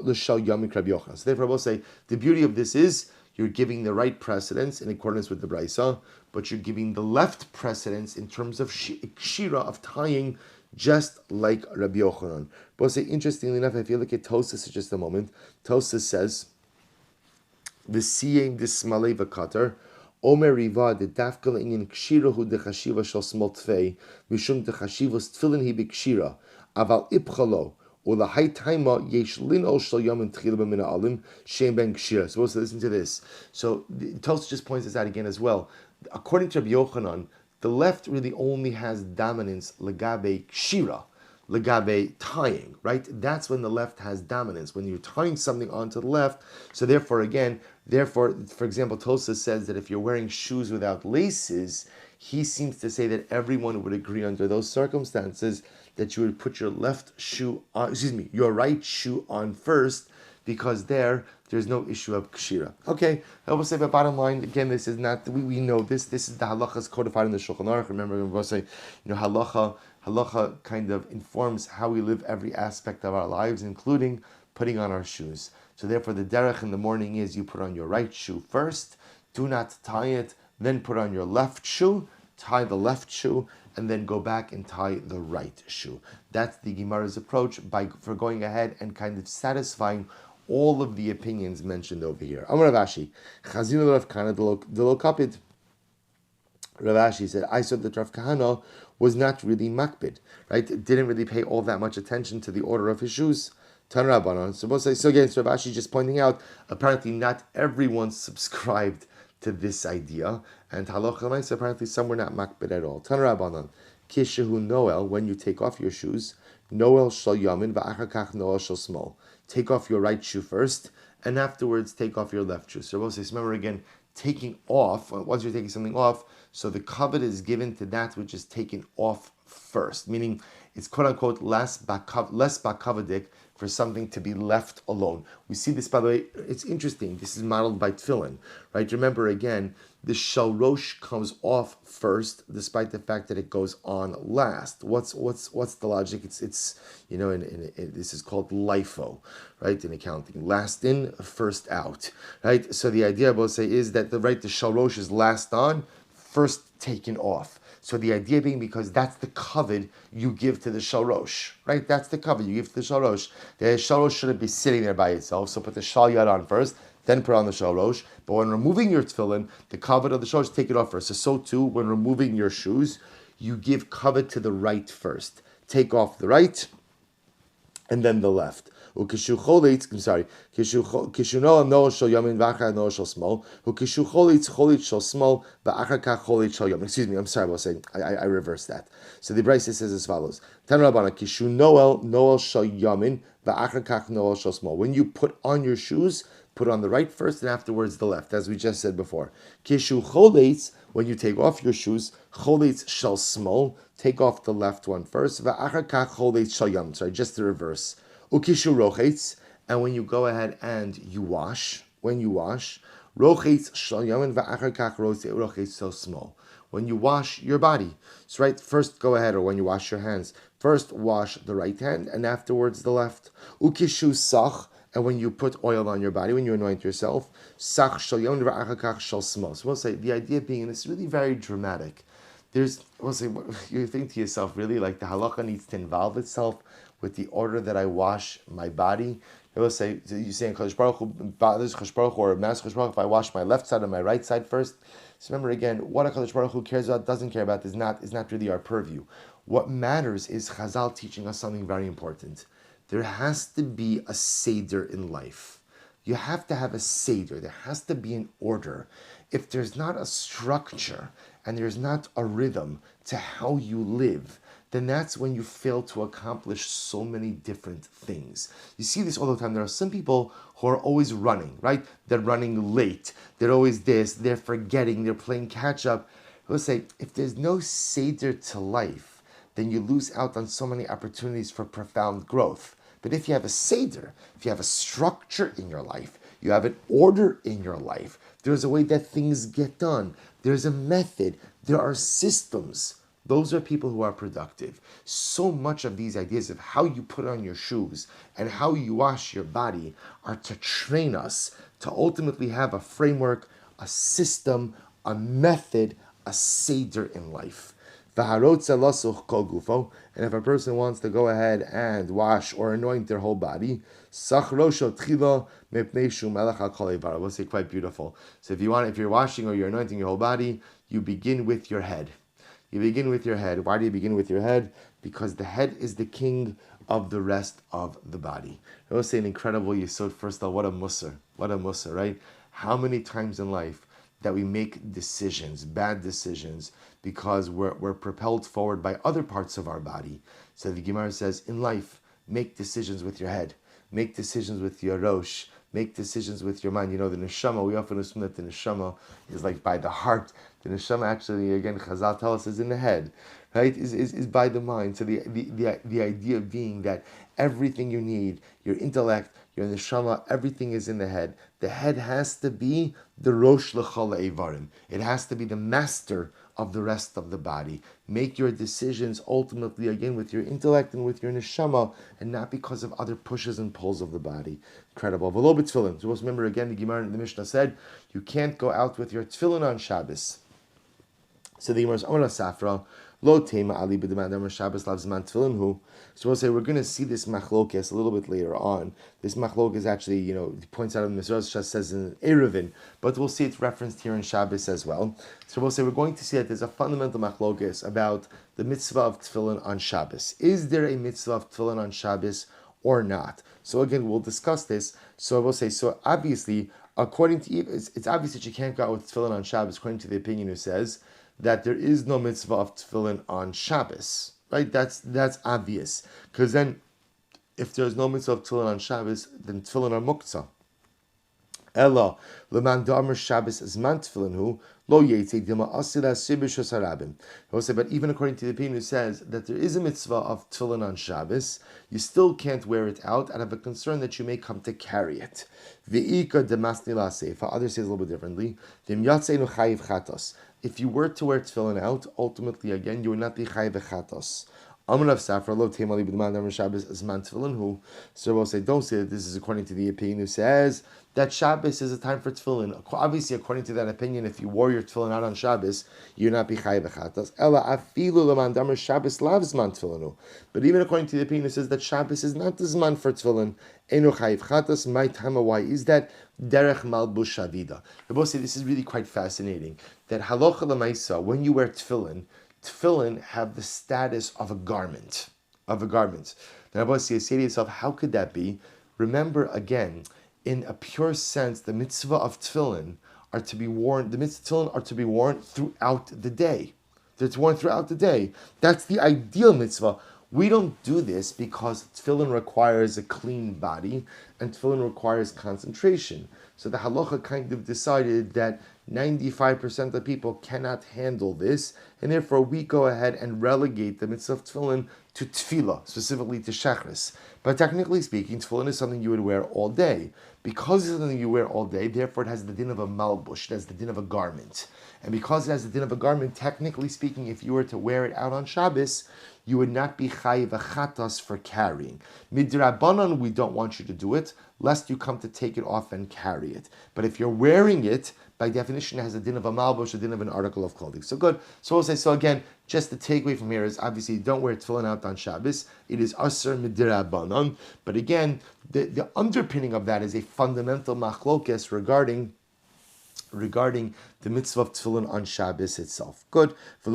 l'shal yamin Rabbi Yochanan. So therefore I will say the beauty of this is you're giving the right precedence in accordance with the Braisa, but you're giving the left precedence in terms of kshira, of tying, just like Rabbi Yochanan. But I'll say, interestingly enough, if you look at Tosas for just a moment, Tosas says, V'siyem dismalei v'katar, Omer riva de dafka le'inyin kshirahu dechashiva shal smol tfei, mishum dechashivos tfilin hi b'kshira, aval ipchalo, so listen to this. So Tosfos just points this out again as well. According to Rabbi Yochanan, the left really only has dominance legabe kshira, legabe tying, right? That's when the left has dominance, when you're tying something onto the left. So therefore, for example, Tosfos says that if you're wearing shoes without laces, he seems to say that everyone would agree under those circumstances that you would put your your right shoe on first, because there's no issue of kshira. Okay, I will say, but bottom line, again, this is not, we know this is the halachas codified in the Shulchan Aruch. Remember, we'll say, halacha kind of informs how we live every aspect of our lives, including putting on our shoes. So therefore, the derech in the morning is you put on your right shoe first, do not tie it, then put on your left shoe, tie the left shoe, and then go back and tie the right shoe. That's the Gemara's approach for going ahead and kind of satisfying all of the opinions mentioned over here. Amar Rav Ashi, Chazinu Rav Kahana delo kapid. Rav Ashi said, I saw that Rav Kahana was not really makbid, right? Didn't really pay all that much attention to the order of his shoes. Tan Rabbanon. So again, Rav Ashi just pointing out, apparently not everyone subscribed to this idea, and halacha l'maisa, apparently some were not makbid at all. Tan Rabbanon, kishehu noel, when you take off your shoes, noel shal yamin va'achar kach noel shal smol. Take off your right shoe first, and afterwards take off your left shoe. So we'll say, remember again, taking off, once you're taking something off, so the kavod is given to that which is taken off first, meaning it's quote unquote less bakavadik for something to be left alone. We see this, by the way, it's interesting. This is modeled by tefillin, right? Remember again, the shalrosh comes off first, despite the fact that it goes on last. What's the logic? It's this is called LIFO, right? In accounting, last in, first out, right? So the idea, I will say, is that the shalrosh is last on, first taken off. So the idea being, because that's the kavod you give to the shalrosh, right? That's the kavod you give to the shalrosh. The shalrosh shouldn't be sitting there by itself, so put the shal yad on first, then put on the shalrosh. But when removing your tefillin, the kavod of the shalrosh, take it off first. So too, when removing your shoes, you give kavod to the right first. take off the right, and then the left. Ukishu cholitz, I'm sorry. Kishu noel noel shel yamin v'achar noel shel small. Ukishu cholitz shel small v'achar kach cholitz shel yamin. Excuse me, I'm sorry, I was saying, I reversed that. So the Brisa says as follows. Tan Rabbana, Kishu noel shel yamin v'achar kach noel shel small. When you put on your shoes, put on the right first and afterwards the left, as we just said before. Kishu cholitz, when you take off your shoes, cholitz shel small, take off the left one first. V'achar kach cholitz shel yamin. Sorry, just the reverse. Ukishu rochetz, and when you go ahead and you wash, rochetz shel yamin v'achar kach rochetz so small. When you wash your body, so right, first go ahead, or when you wash your hands, first wash the right hand and afterwards the left. Ukishu sach, and when you put oil on your body, when you anoint yourself, sach shel yamin v'achar kach shel small. So we'll say the idea being, and it's really very dramatic. We'll say, you think to yourself, really, like the halacha needs to involve itself with the order that I wash my body. It will say, you say in Chodesh Baruch Hu, or Mas Chodesh Baruch Hu, if I wash my left side and my right side first. So remember again, what a Chodesh Baruch Hu cares about, doesn't care about, is not really our purview. What matters is Chazal teaching us something very important. There has to be a seder in life. You have to have a seder. There has to be an order. If there's not a structure and there's not a rhythm to how you live, then that's when you fail to accomplish so many different things. You see this all the time. There are some people who are always running, right? They're running late. They're always this. They're forgetting. They're playing catch up. Let's say, if there's no seder to life, then you lose out on so many opportunities for profound growth. But if you have a seder, if you have a structure in your life, you have an order in your life, there's a way that things get done. There's a method. There are systems. Those are people who are productive. So much of these ideas of how you put on your shoes and how you wash your body are to train us to ultimately have a framework, a system, a method, a seder in life. And if a person wants to go ahead and wash or anoint their whole body, we'll say quite beautiful. So if you're washing or you're anointing your whole body, you begin with your head. You begin with your head. Why do you begin with your head? Because the head is the king of the rest of the body. I will say an incredible yesod. First of all, what a musar, right? How many times in life that we make decisions, bad decisions, because we're propelled forward by other parts of our body. So the Gemara says, in life, make decisions with your head. Make decisions with your rosh. Make decisions with your mind. You know, the neshama, we often assume that the neshama is like by the heart. The neshama actually, again, Chazal tell us, is in the head, right? Is by the mind. So the idea being that everything you need, your intellect, your neshama, everything is in the head. The head has to be the rosh l'chol eivarim. It has to be the master of the rest of the body. Make your decisions ultimately, again, with your intellect and with your neshama, and not because of other pushes and pulls of the body. Incredible. V'lo b'tefillin. So remember again, the Gemara in the Mishnah said, you can't go out with your tefillin on Shabbos. So the Gemara is Amar Safra, Lo Tema Ali B'Demandam Shabbos Lav Zman Tefillin Hu. So we'll say we're going to see this machlokes a little bit later on. This machlokes actually, he points out in the Mizrah, says in Eruvin, but we'll see it's referenced here in Shabbos as well. So we'll say we're going to see that there's a fundamental machlokes about the mitzvah of tefillin on Shabbos. Is there a mitzvah of tefillin on Shabbos or not? So again, we'll discuss this. So we'll say, so obviously, according to, it's obvious that you can't go out with tefillin on Shabbos, according to the opinion who says that there is no mitzvah of tefillin on Shabbos, right? That's obvious. Because then, if there's no mitzvah of tefillin on Shabbos, then tefillin are muktzah. Ella, leman da'amar Shabbos zman tefillin hu, lo yetze dima asila sibishos harabim. But even according to the opinion who says that there is a mitzvah of tefillin on Shabbos, you still can't wear it out out of a concern that you may come to carry it. Ve'ika demasni la'seifa. Others say a little bit differently. Dim yatzeinu chayiv chatos. If you were to wear tefillin out, ultimately, again, you would not be chayiv chatos. Amar of Safra, lo temali b'dman damar Shabbos zman tefillin hu. So we'll say, don't say that this is according to the opinion who says that Shabbos is a time for tefillin. Obviously, according to that opinion, if you wore your tefillin out on Shabbos, you'd not be chayiv chatos. Ela afilu leman damar Shabbos lav zman tefillin hu. But even according to the opinion who says that Shabbos is not the zman for tefillin, enu chayiv chatos. My time, why is that? Derech malbush shavida. I will say this is really quite fascinating. That halacha l'maisa, when you wear tefillin have the status of a garment. of a garment. Now, Rabbi say to yourself, how could that be? Remember again, in a pure sense, the mitzvah of tefillin are to be worn. The mitzvah of tefillin are to be worn throughout the day. It's worn throughout the day. That's the ideal mitzvah. We don't do this because tefillin requires a clean body and tefillin requires concentration. So the halacha kind of decided that 95% of people cannot handle this, and therefore we go ahead and relegate the mitzvah of tefillin to tefillah, specifically to shachris. But technically speaking, tefillin is something you would wear all day. Because it's something you wear all day, therefore it has the din of a malbush, it has the din of a garment. And because it has the din of a garment, technically speaking, if you were to wear it out on Shabbos, you would not be chayiv achatas for carrying. Midrabanan, we don't want you to do it, lest you come to take it off and carry it. But if you're wearing it, by definition, it has a din of a malbush, a din of an article of clothing. So good. So we'll say, so again, just the takeaway from here is obviously don't wear tefillin out on Shabbos. It is aser midrabanan. But again, the underpinning of that is a fundamental machlokes regarding the mitzvah of tefillin on Shabbos itself. Good. This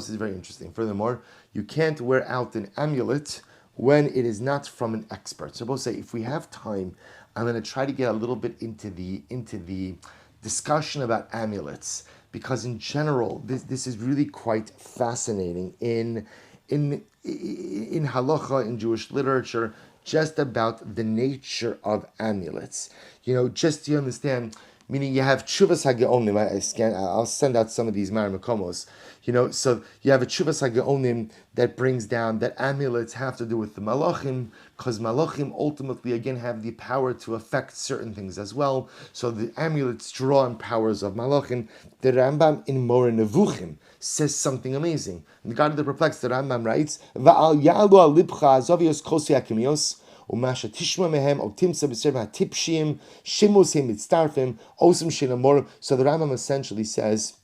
is very interesting. Furthermore, you can't wear out an amulet when it is not from an expert. So we'll say, if we have time, I'm going to try to get a little bit into the discussion about amulets, because in general, this is really quite fascinating in halacha, in Jewish literature, just about the nature of amulets. Just to understand, meaning you have tshuvas hageonim. I'll send out some of these maramakomos. So you have a tshuvas hageonim that brings down that amulets have to do with the malachim, because malachim ultimately again have the power to affect certain things as well. So the amulets draw on powers of malachim. The Rambam in Moreh Nevuchim says something amazing. In the God of the Perplexed, the Rambam writes, "Va'al yalu al libcha azavios kosi hakimios." Umasha tishma mehem o timsa b'serva hatipshim shimus him mitztarfim osum shinamorim. So the Rambam essentially says,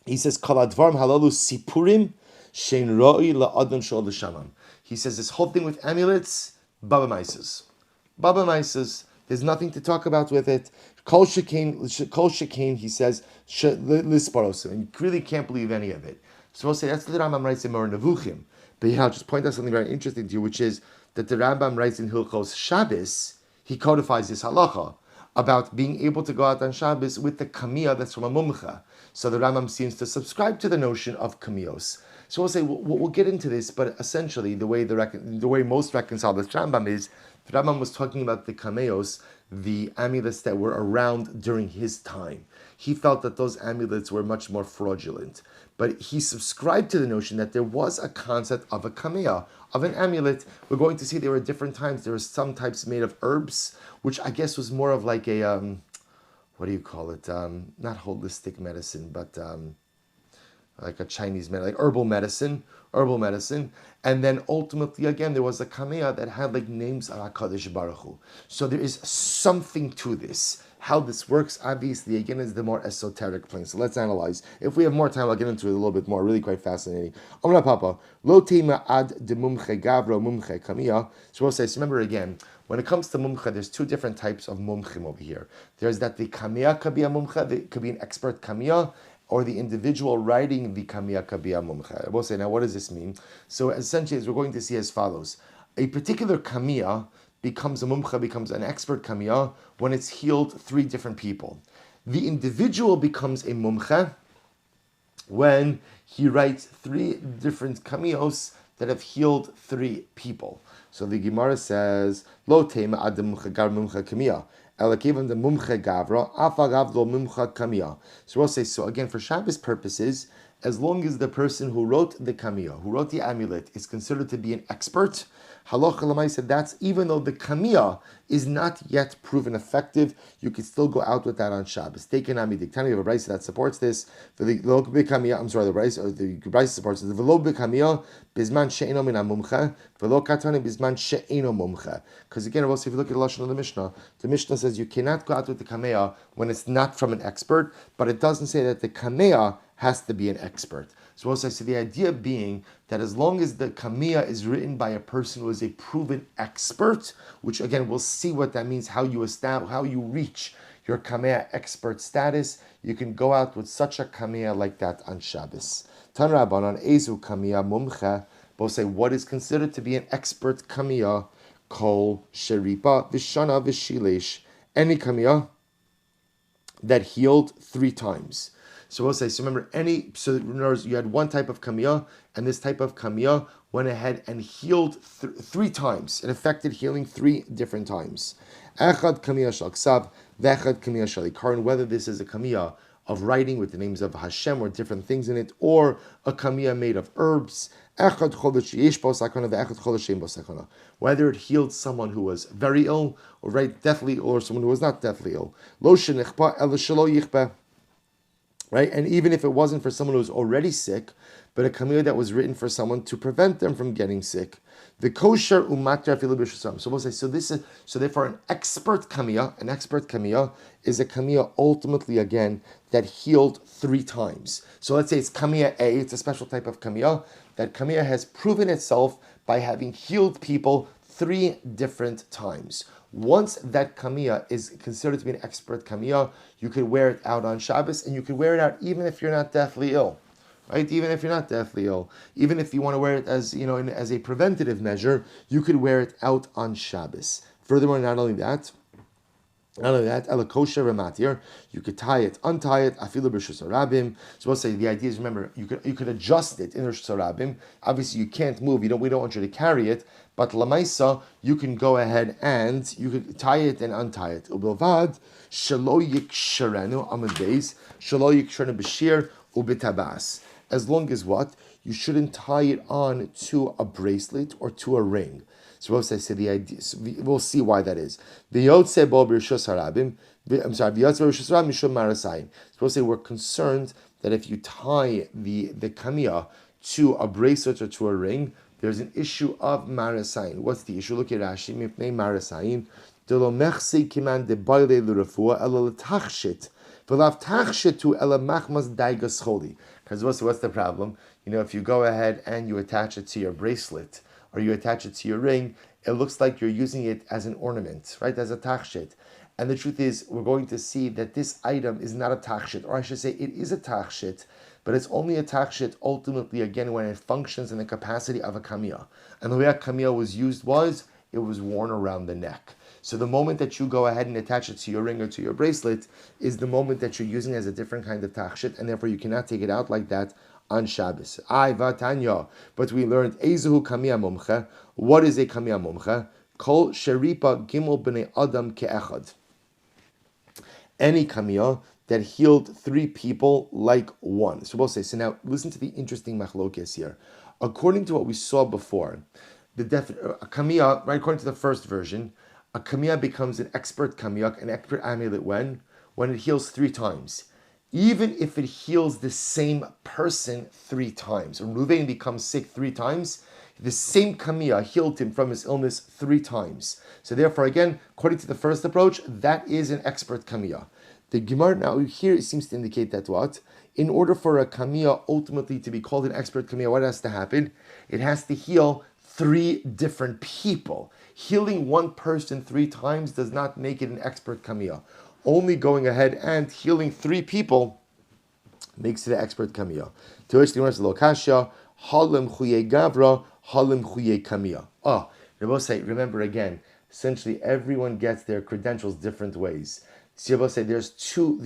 he says, Kol advarim halalu sipurim shein roi la'adam shol l'shamam. He says this whole thing with amulets, baba maises. Baba maises. There's nothing to talk about with it. Kol shekain, he says, lisparosim. And you really can't believe any of it. So we'll say that's the Rambam writes in Moreh Nevuchim. But I'll just point out something very interesting to you, which is that the Rambam writes in Hilchos Shabbos, he codifies this halacha about being able to go out on Shabbos with the kamiyah that's from a mumcha. So the Rambam seems to subscribe to the notion of kamiyos. So we'll say we'll get into this, but essentially the way most reconcile this Rambam is the Rambam was talking about the kameyos, the amulets that were around during his time. He felt that those amulets were much more fraudulent. But he subscribed to the notion that there was a concept of a kamea, of an amulet. We're going to see there were different times. There were some types made of herbs, which I guess was more of like a, what do you call it? Not holistic medicine, but like a Chinese medicine, like herbal medicine. And then ultimately, again, there was a kamea that had like names of HaKadosh Baruch Hu. So there is something to this. How this works, obviously, again, is the more esoteric plane. So let's analyze. If we have more time, I'll get into it a little bit more. Really quite fascinating. Omra Papa, lo teima ad de mumche gavro mumche kamia. So we'll say, so remember again, when it comes to mumche, there's two different types of mumchim over here. There's that the kamia could be a mumche, it could be an expert kamia, or the individual writing the kamia could be a mumche. We'll say, now what does this mean? So essentially, as we're going to see as follows. A particular kamia becomes a mumcha, becomes an expert kamiyah when it's healed three different people. The individual becomes a mumcha when he writes three different kamiyos that have healed three people. So the Gemara says, Lo tema ad mumcha gar mumcha kamiyah. Elakivam the mumcha gavra, afagav lo mumcha kamiyah. So we'll say, so again, for Shabbos purposes, as long as the person who wrote the kamiyah, who wrote the amulet, is considered to be an expert, halacha l'maaseh, that's even though the kamiyah is not yet proven effective, you can still go out with that on Shabbos. Take an amidik. We have a brayso that supports this. For the lo b'kamiyah, the brayso supports this. The lo b'kamiyah bizman she'eno min hamumcha, v'lo katani bizman she'eno mumcha. Because again, also if you look at the lashon of the Mishnah says you cannot go out with the kamiyah when it's not from an expert, but it doesn't say that the kamiyah has to be an expert. So also, so the idea being that as long as the kamiyah is written by a person who is a proven expert, which again we'll see what that means, how you reach your kamiyah expert status, you can go out with such a kamiyah like that on Shabbos. Tan Rabbanan ezu kamiyah mumcha But we'll say what is considered to be an expert kamiyah, kol sheripa v'shana v'shilesh, any kamiyah that healed 3 times. So we'll say, so remember, so in other words, you had one type of kamiyah, and this type of kamiyah went ahead and healed 3 times. It affected healing 3 different times. Echad kamiyah shal ksav, v'echad kamiyah shal ikaron, whether this is a kamiyah of writing with the names of Hashem or different things in it, or a kamiyah made of herbs. Whether it healed someone who was very ill, or deathly ill, or someone who was not deathly ill. Right? And even if it wasn't for someone who was already sick, but a kamiyah that was written for someone to prevent them from getting sick. The kosher umatra filibishasam. So we'll say, so therefore an expert kamiyah is a kamiyah ultimately again that healed 3 times. So let's say it's kamiyah A, it's a special type of kamiyah. That kamiyah has proven itself by having healed people 3 different times. Once that kamiyah is considered to be an expert kamiyah, you could wear it out on Shabbos, and you could wear it out even if you're not deathly ill. Right? Even if you're not deathly ill, even if you want to wear it as as a preventative measure, you could wear it out on Shabbos. Furthermore, not only that, elakosha rematir, you could tie it, untie it, afilu b'rishus harabim. So we'll say the idea is, remember, you could adjust it in rishus harabim. Obviously, you can't move. We don't want you to carry it. But lamaisa, you can go ahead and you could tie it and untie it. Ubilvad shelo yiksherenu amud beis shelo yiksherenu b'shir ubitabas. As long as what? You shouldn't tie it on to a bracelet or to a ring. So we'll say the idea. So we'll see why that is. So we'll say we're concerned that if you tie the kamiyah to a bracelet or to a ring, there's an issue of marasayin. What's the issue? Look at Rashi. Mipnei marasayin. Delo mechsi kiman de baile l'refua ela l'tachshit v'lav tachshitu ela machmas daigas choli. Because what's the problem? If you go ahead and you attach it to your bracelet or you attach it to your ring, it looks like you're using it as an ornament, right? As a tachshit. And the truth is, we're going to see that this item is not a tachshit, or I should say, it is a tachshit, but it's only a tachshit ultimately, again, when it functions in the capacity of a kamiyah. And the way a kamiyah was used it was worn around the neck. So the moment that you go ahead and attach it to your ring or to your bracelet is the moment that you're using it as a different kind of tachshit, and therefore you cannot take it out like that on Shabbos. But we learned, Ezehu kamiyah mumcha. What is a kamiyah mumcha? Kol sheripa gimel b'nei adam ke'echad. Any kamiyah that healed 3 people like one. So we'll say, so now listen to the interesting machlokes here. According to what we saw before, a kamiyah, right, according to the first version, a kamiyah becomes an expert kamiyah, an expert amulet when it heals 3 times. Even if it heals the same person 3 times. When Ruvain becomes sick 3 times, the same kamiyah healed him from his illness 3 times. So therefore, again, according to the first approach, that is an expert kamiyah. The Gemara now here seems to indicate that what? In order for a kamiyah ultimately to be called an expert kamiyah, what has to happen? It has to heal 3 different people. Healing one person 3 times does not make it an expert kamiyah. Only going ahead and healing 3 people makes it an expert kamiyah. To which the Gemara says, Lokasha, halim chuye gavra, halim chuye kamiyah. Rabbi say, remember again, essentially everyone gets their credentials different ways. So Rabbi say there's two,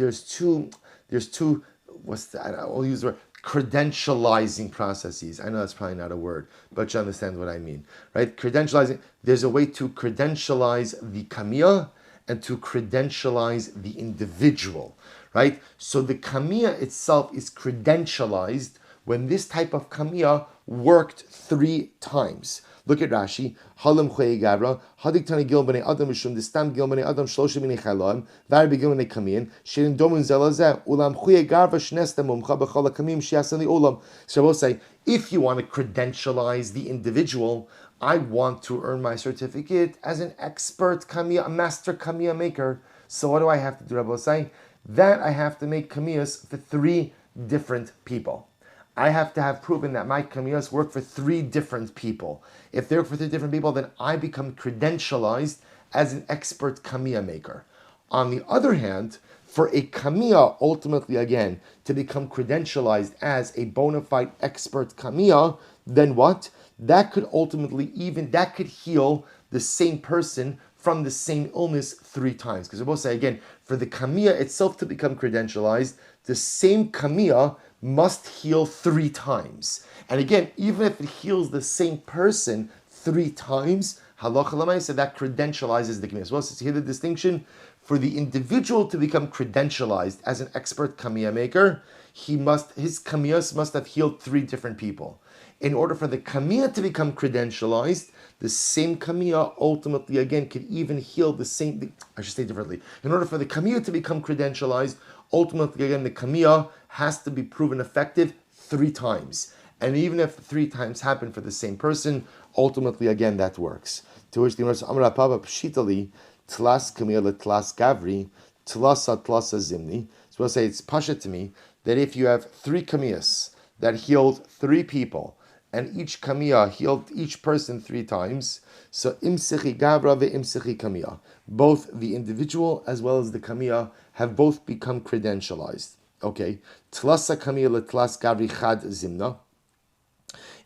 what's that? I'll use the word, credentializing processes. I know that's probably not a word, but you understand what I mean, right? Credentializing, there's a way to credentialize the kamiyah and to credentialize the individual, right? So the kamiyah itself is credentialized when this type of kamiyah worked 3 times. Look at Rashi. Halim chuye gavra, hadik tani gil b'nei adam mishum distam gil b'nei adam shlosha b'nei chaylaim, var begil b'nei kamiyin, shein domun zelazeh, ulam chuye gavra shnesta mumcha b'chol kamiyim shiasan li ulam. So I will say, if you want to credentialize the individual, I want to earn my certificate as an expert kamiyah, a master kamiyah maker. So what do I have to do, Rabbi say? That I have to make kamiyahs for 3 different people. I have to have proven that my kamiyahs work for 3 different people. If they work for 3 different people, then I become credentialized as an expert kamiyah maker. On the other hand, for a kamiyah, ultimately again, to become credentialized as a bona fide expert kamiyah, then what? that could heal the same person from the same illness 3 times. Because we're both say again, for the kamiyah itself to become credentialized, the same kamiyah must heal 3 times. And again, even if it heals the same person 3 times, halacha l'maaseh, that credentializes the kamiyah. So here the distinction: for the individual to become credentialized as an expert kamiyah maker, his kamiyahs must have healed 3 different people. In order for the kamiyah to become credentialized, the same kamiyah ultimately again could even heal the same. I should say differently. In order for the kamiyah to become credentialized, ultimately again the kamiyah has to be proven effective 3 times. And even if 3 times happen for the same person, ultimately again that works. To which the Gemara says, Amar Papa Pshitali, Tlas kamiyah letlas gavri, tlasa tlasa zimni. So we'll say it's pasha to me that if you have 3 kamiyahs that healed 3 people, and each kamiyah healed each person 3 times, so imsichi gavra ve'imsichi kamiyah, both the individual as well as the kamiyah have both become credentialized. Okay, tlasa kamiyah letlas gavri chad zimna.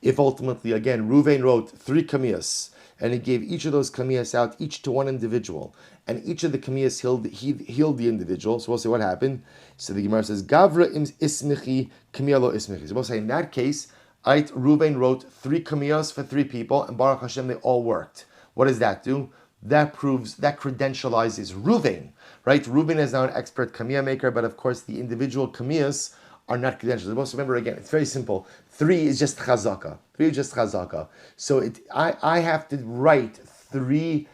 If ultimately again Ruvain wrote 3 kamiyahs, and he gave each of those kamiyahs out, each to one individual, and each of the kamiyahs healed the individual. So we'll say what happened. So the Gemara says, Gavra ismichi kamiyah lo ismichi. So we'll say in that case, Reuven wrote 3 kamiyahs for 3 people, and Baruch Hashem, they all worked. What does that do? That credentializes Reuven, right? Reuven is now an expert kamiyah maker, but of course the individual kamiyahs are not credentials. Most remember again, it's very simple. 3 is just chazaka. 3 is just chazaka. So I have to write three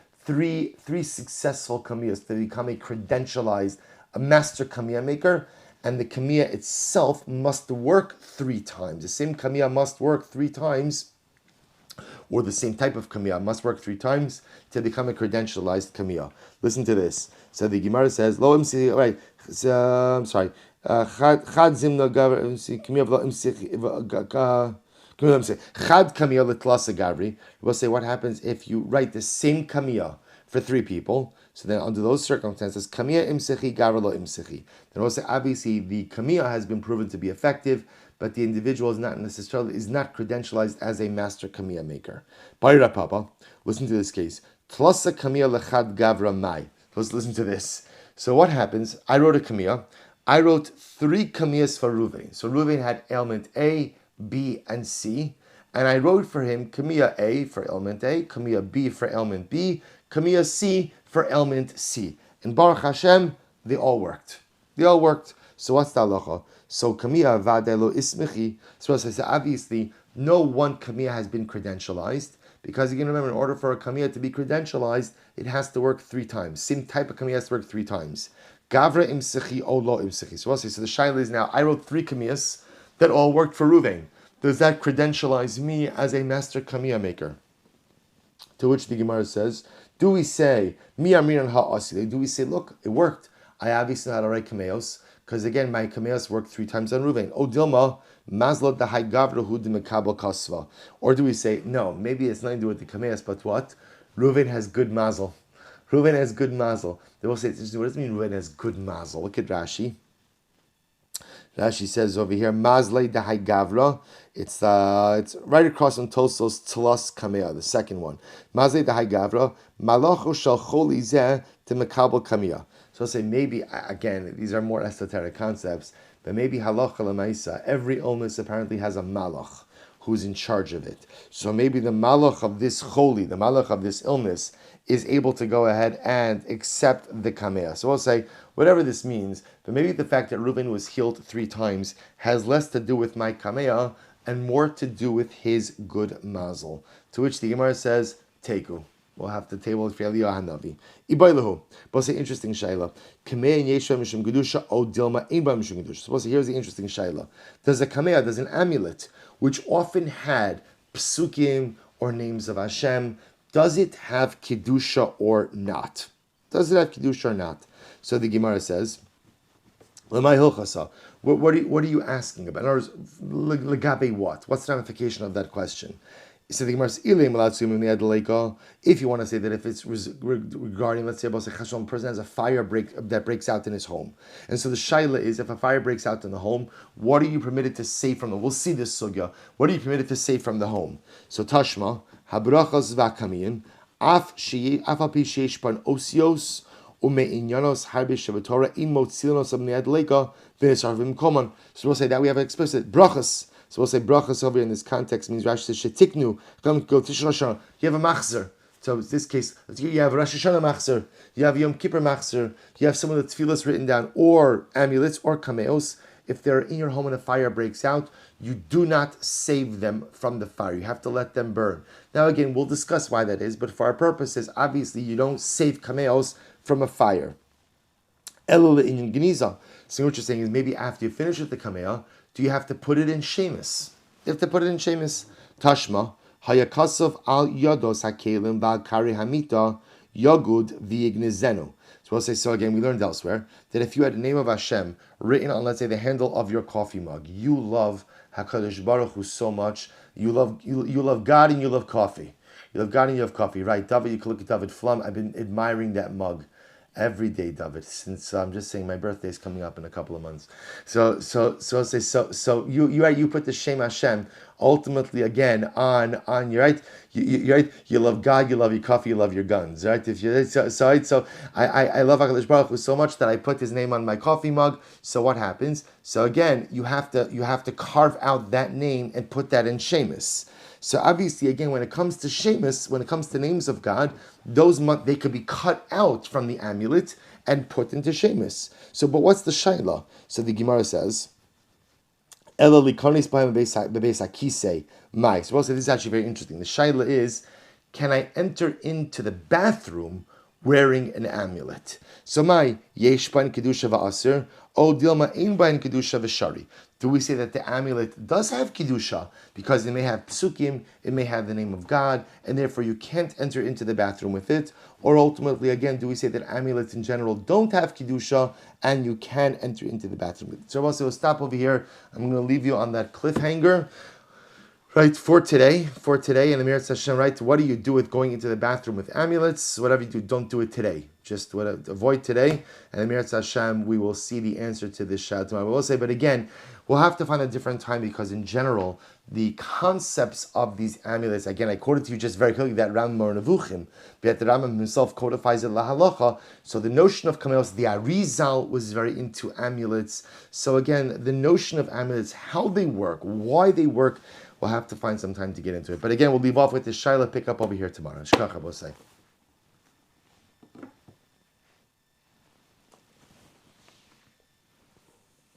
successful kamiyahs to become a credentialized, a master kamiyah maker, and the kamiyah itself must work 3 times. The same kamiyah must work 3 times, or the same type of kamiyah must work 3 times to become a credentialized kamiyah. Listen to this. So the Gemara says, "Lo imsi." Right? I'm sorry. Chad zimna gavri kamiyah v'lo imsi chad kamiyah letlasa gavri. We'll say what happens if you write the same kamiyah for 3 people. So then, under those circumstances, kamiyah imsichi gavra lo imsichi. Then we'll say obviously the kamiyah has been proven to be effective, but the individual is not credentialized as a master kamiyah maker. Parira Papa, listen to this case. Tlasa kamiyah lechad gavra mai. Let's listen to this. So what happens? I wrote a kamiyah. I wrote 3 kamiyahs for Reuven. So Reuven had ailment A, B, and C. And I wrote for him kamiyah A for ailment A, kamiyah B for ailment B, kamiyah C for ailment C. And Baruch Hashem, they all worked. So what's the halacha? So kamiyah vadelo ismichi. So as I said, obviously, no one kamiyah has been credentialized, because you can remember, in order for a kamiyah to be credentialized, it has to work 3 times. Same type of kamiyah has to work 3 times. Gavra imsichi o lo imsichi. So we'll say, so the shaila is now, I wrote 3 kamiyahs that all worked for Reuven. Does that credentialize me as a master kamiyah maker? To which the Gemara says, do we say, mi amiran ha'asile? Do we say, look, it worked. I obviously know how to write kameyos, because again, my kameyos worked 3 times on Reuven. O dilma, mazlo dahai gavrahu de mekabel kasva. Or do we say, no, maybe it's nothing to do with the kameyos, but what? Reuven has good mazel. Reuven has good mazel. They will say, what does it mean Reuven has good mazel? Look at Rashi. Rashi says over here, mazle dahai gavra. It's right across from Tosos Tlas Kamea, the second one. Mazle dahai gavra, malacho shal choli zeh de mekabel kamea. So I'll say maybe, again, these are more esoteric concepts, but maybe halacha l'maisa, every illness apparently has a malach who's in charge of it. So maybe the malach of this choli, the malach of this illness, is able to go ahead and accept the kamea. So I'll say, whatever this means, but maybe the fact that Reuven was healed 3 times has less to do with my kamea and more to do with his good mazel. To which the Gemara says, Teku. We'll have to table it for Eliyahu Hanavi. Ibaylahu. But say interesting shayla. Kamei yeshua mishum gedusha o dilma einba mishum gedusha. So here's the interesting shayla. Does an amulet which often had psukim or names of Hashem, does it have kedusha or not? Does it have kedusha or not? So the Gemara says, Lemay hilchasa. What are you asking about? In other words, legabe what? What's the ramification of that question? So the Gemara says, if you want to say that if it's regarding, let's say, a person has a fire that breaks out in his home. And so the shaila is, if a fire breaks out in the home, what are you permitted to say from the home? We'll see this sugya. What are you permitted to say from the home? So Tashma, habrachas v'akamiyim, af api sheyesh pan osios, ume'inyanos harbe shavatora, in motzilanos abnei adleika, v'nisarvim koman. So we'll say that we have explicit brachas. So we'll say brachas over here in this context means Rashi says shetiknu. Go to Shana. You have a machzer. So in this case, you have Rosh Hashanah machzer. You have Yom Kippur machzer. You have some of the tefillas written down, or amulets, or kameos. If they're in your home and a fire breaks out, you do not save them from the fire. You have to let them burn. Now again, we'll discuss why that is, but for our purposes, obviously you don't save kameos from a fire. Elul in Geniza. So what you're saying is maybe after you finish with the kamea, do you have to put it in shemis? You have to put it in shemis. Tashma, hayakasov al yados hakelim bal kari hamita yagud v'ignizenu. So we'll say, so again, we learned elsewhere that if you had the name of Hashem written on, let's say, the handle of your coffee mug, you love HaKadosh Baruch Hu so much, you love God and you love coffee. You love God and you love coffee, right? David, you can look at David Flum. I've been admiring that mug every day, David, since I'm just saying my birthday is coming up in a couple of months. So you put the Shem Hashem ultimately again on you're right. You're right. You love God, you love your coffee, you love your guns, right? If you I love HaKadosh Baruch Hu so much that I put his name on my coffee mug. So what happens? So again, you have to carve out that name and put that in Shemus. So obviously, again, when it comes to Shemus, when it comes to names of God, they could be cut out from the amulet and put into Shemus. So, but what's the Shaila? So the Gemara says, Ela likonis b'hem bebeis hakisei mai. So we'll say this is actually very interesting. The Shaila is, can I enter into the bathroom wearing an amulet? So my yesh bain kedusha va'aser, o dilma ein bain kedusha v'shari. Do we say that the amulet does have kedusha because it may have psukim, it may have the name of God, and therefore you can't enter into the bathroom with it? Or ultimately, again, do we say that amulets in general don't have kedusha and you can enter into the bathroom with it? So we'll stop over here. I'm going to leave you on that cliffhanger. Right, for today, and the Meretz Hashem, right, what do you do with going into the bathroom with amulets? Whatever you do, don't do it today. Just avoid today, and the Meretz Hashem, we will see the answer to this shad tomorrow. We'll say, but again, we'll have to find a different time because in general, the concepts of these amulets, again, I quoted to you just very quickly that Ram Mor Nevuchim, but the Rambam himself codifies it lahalacha. So the notion of kameos, the Arizal was very into amulets. So again, the notion of amulets, how they work, why they work, we'll have to find some time to get into it. But again, we'll leave off with this Shaila pick up over here tomorrow. Shkach,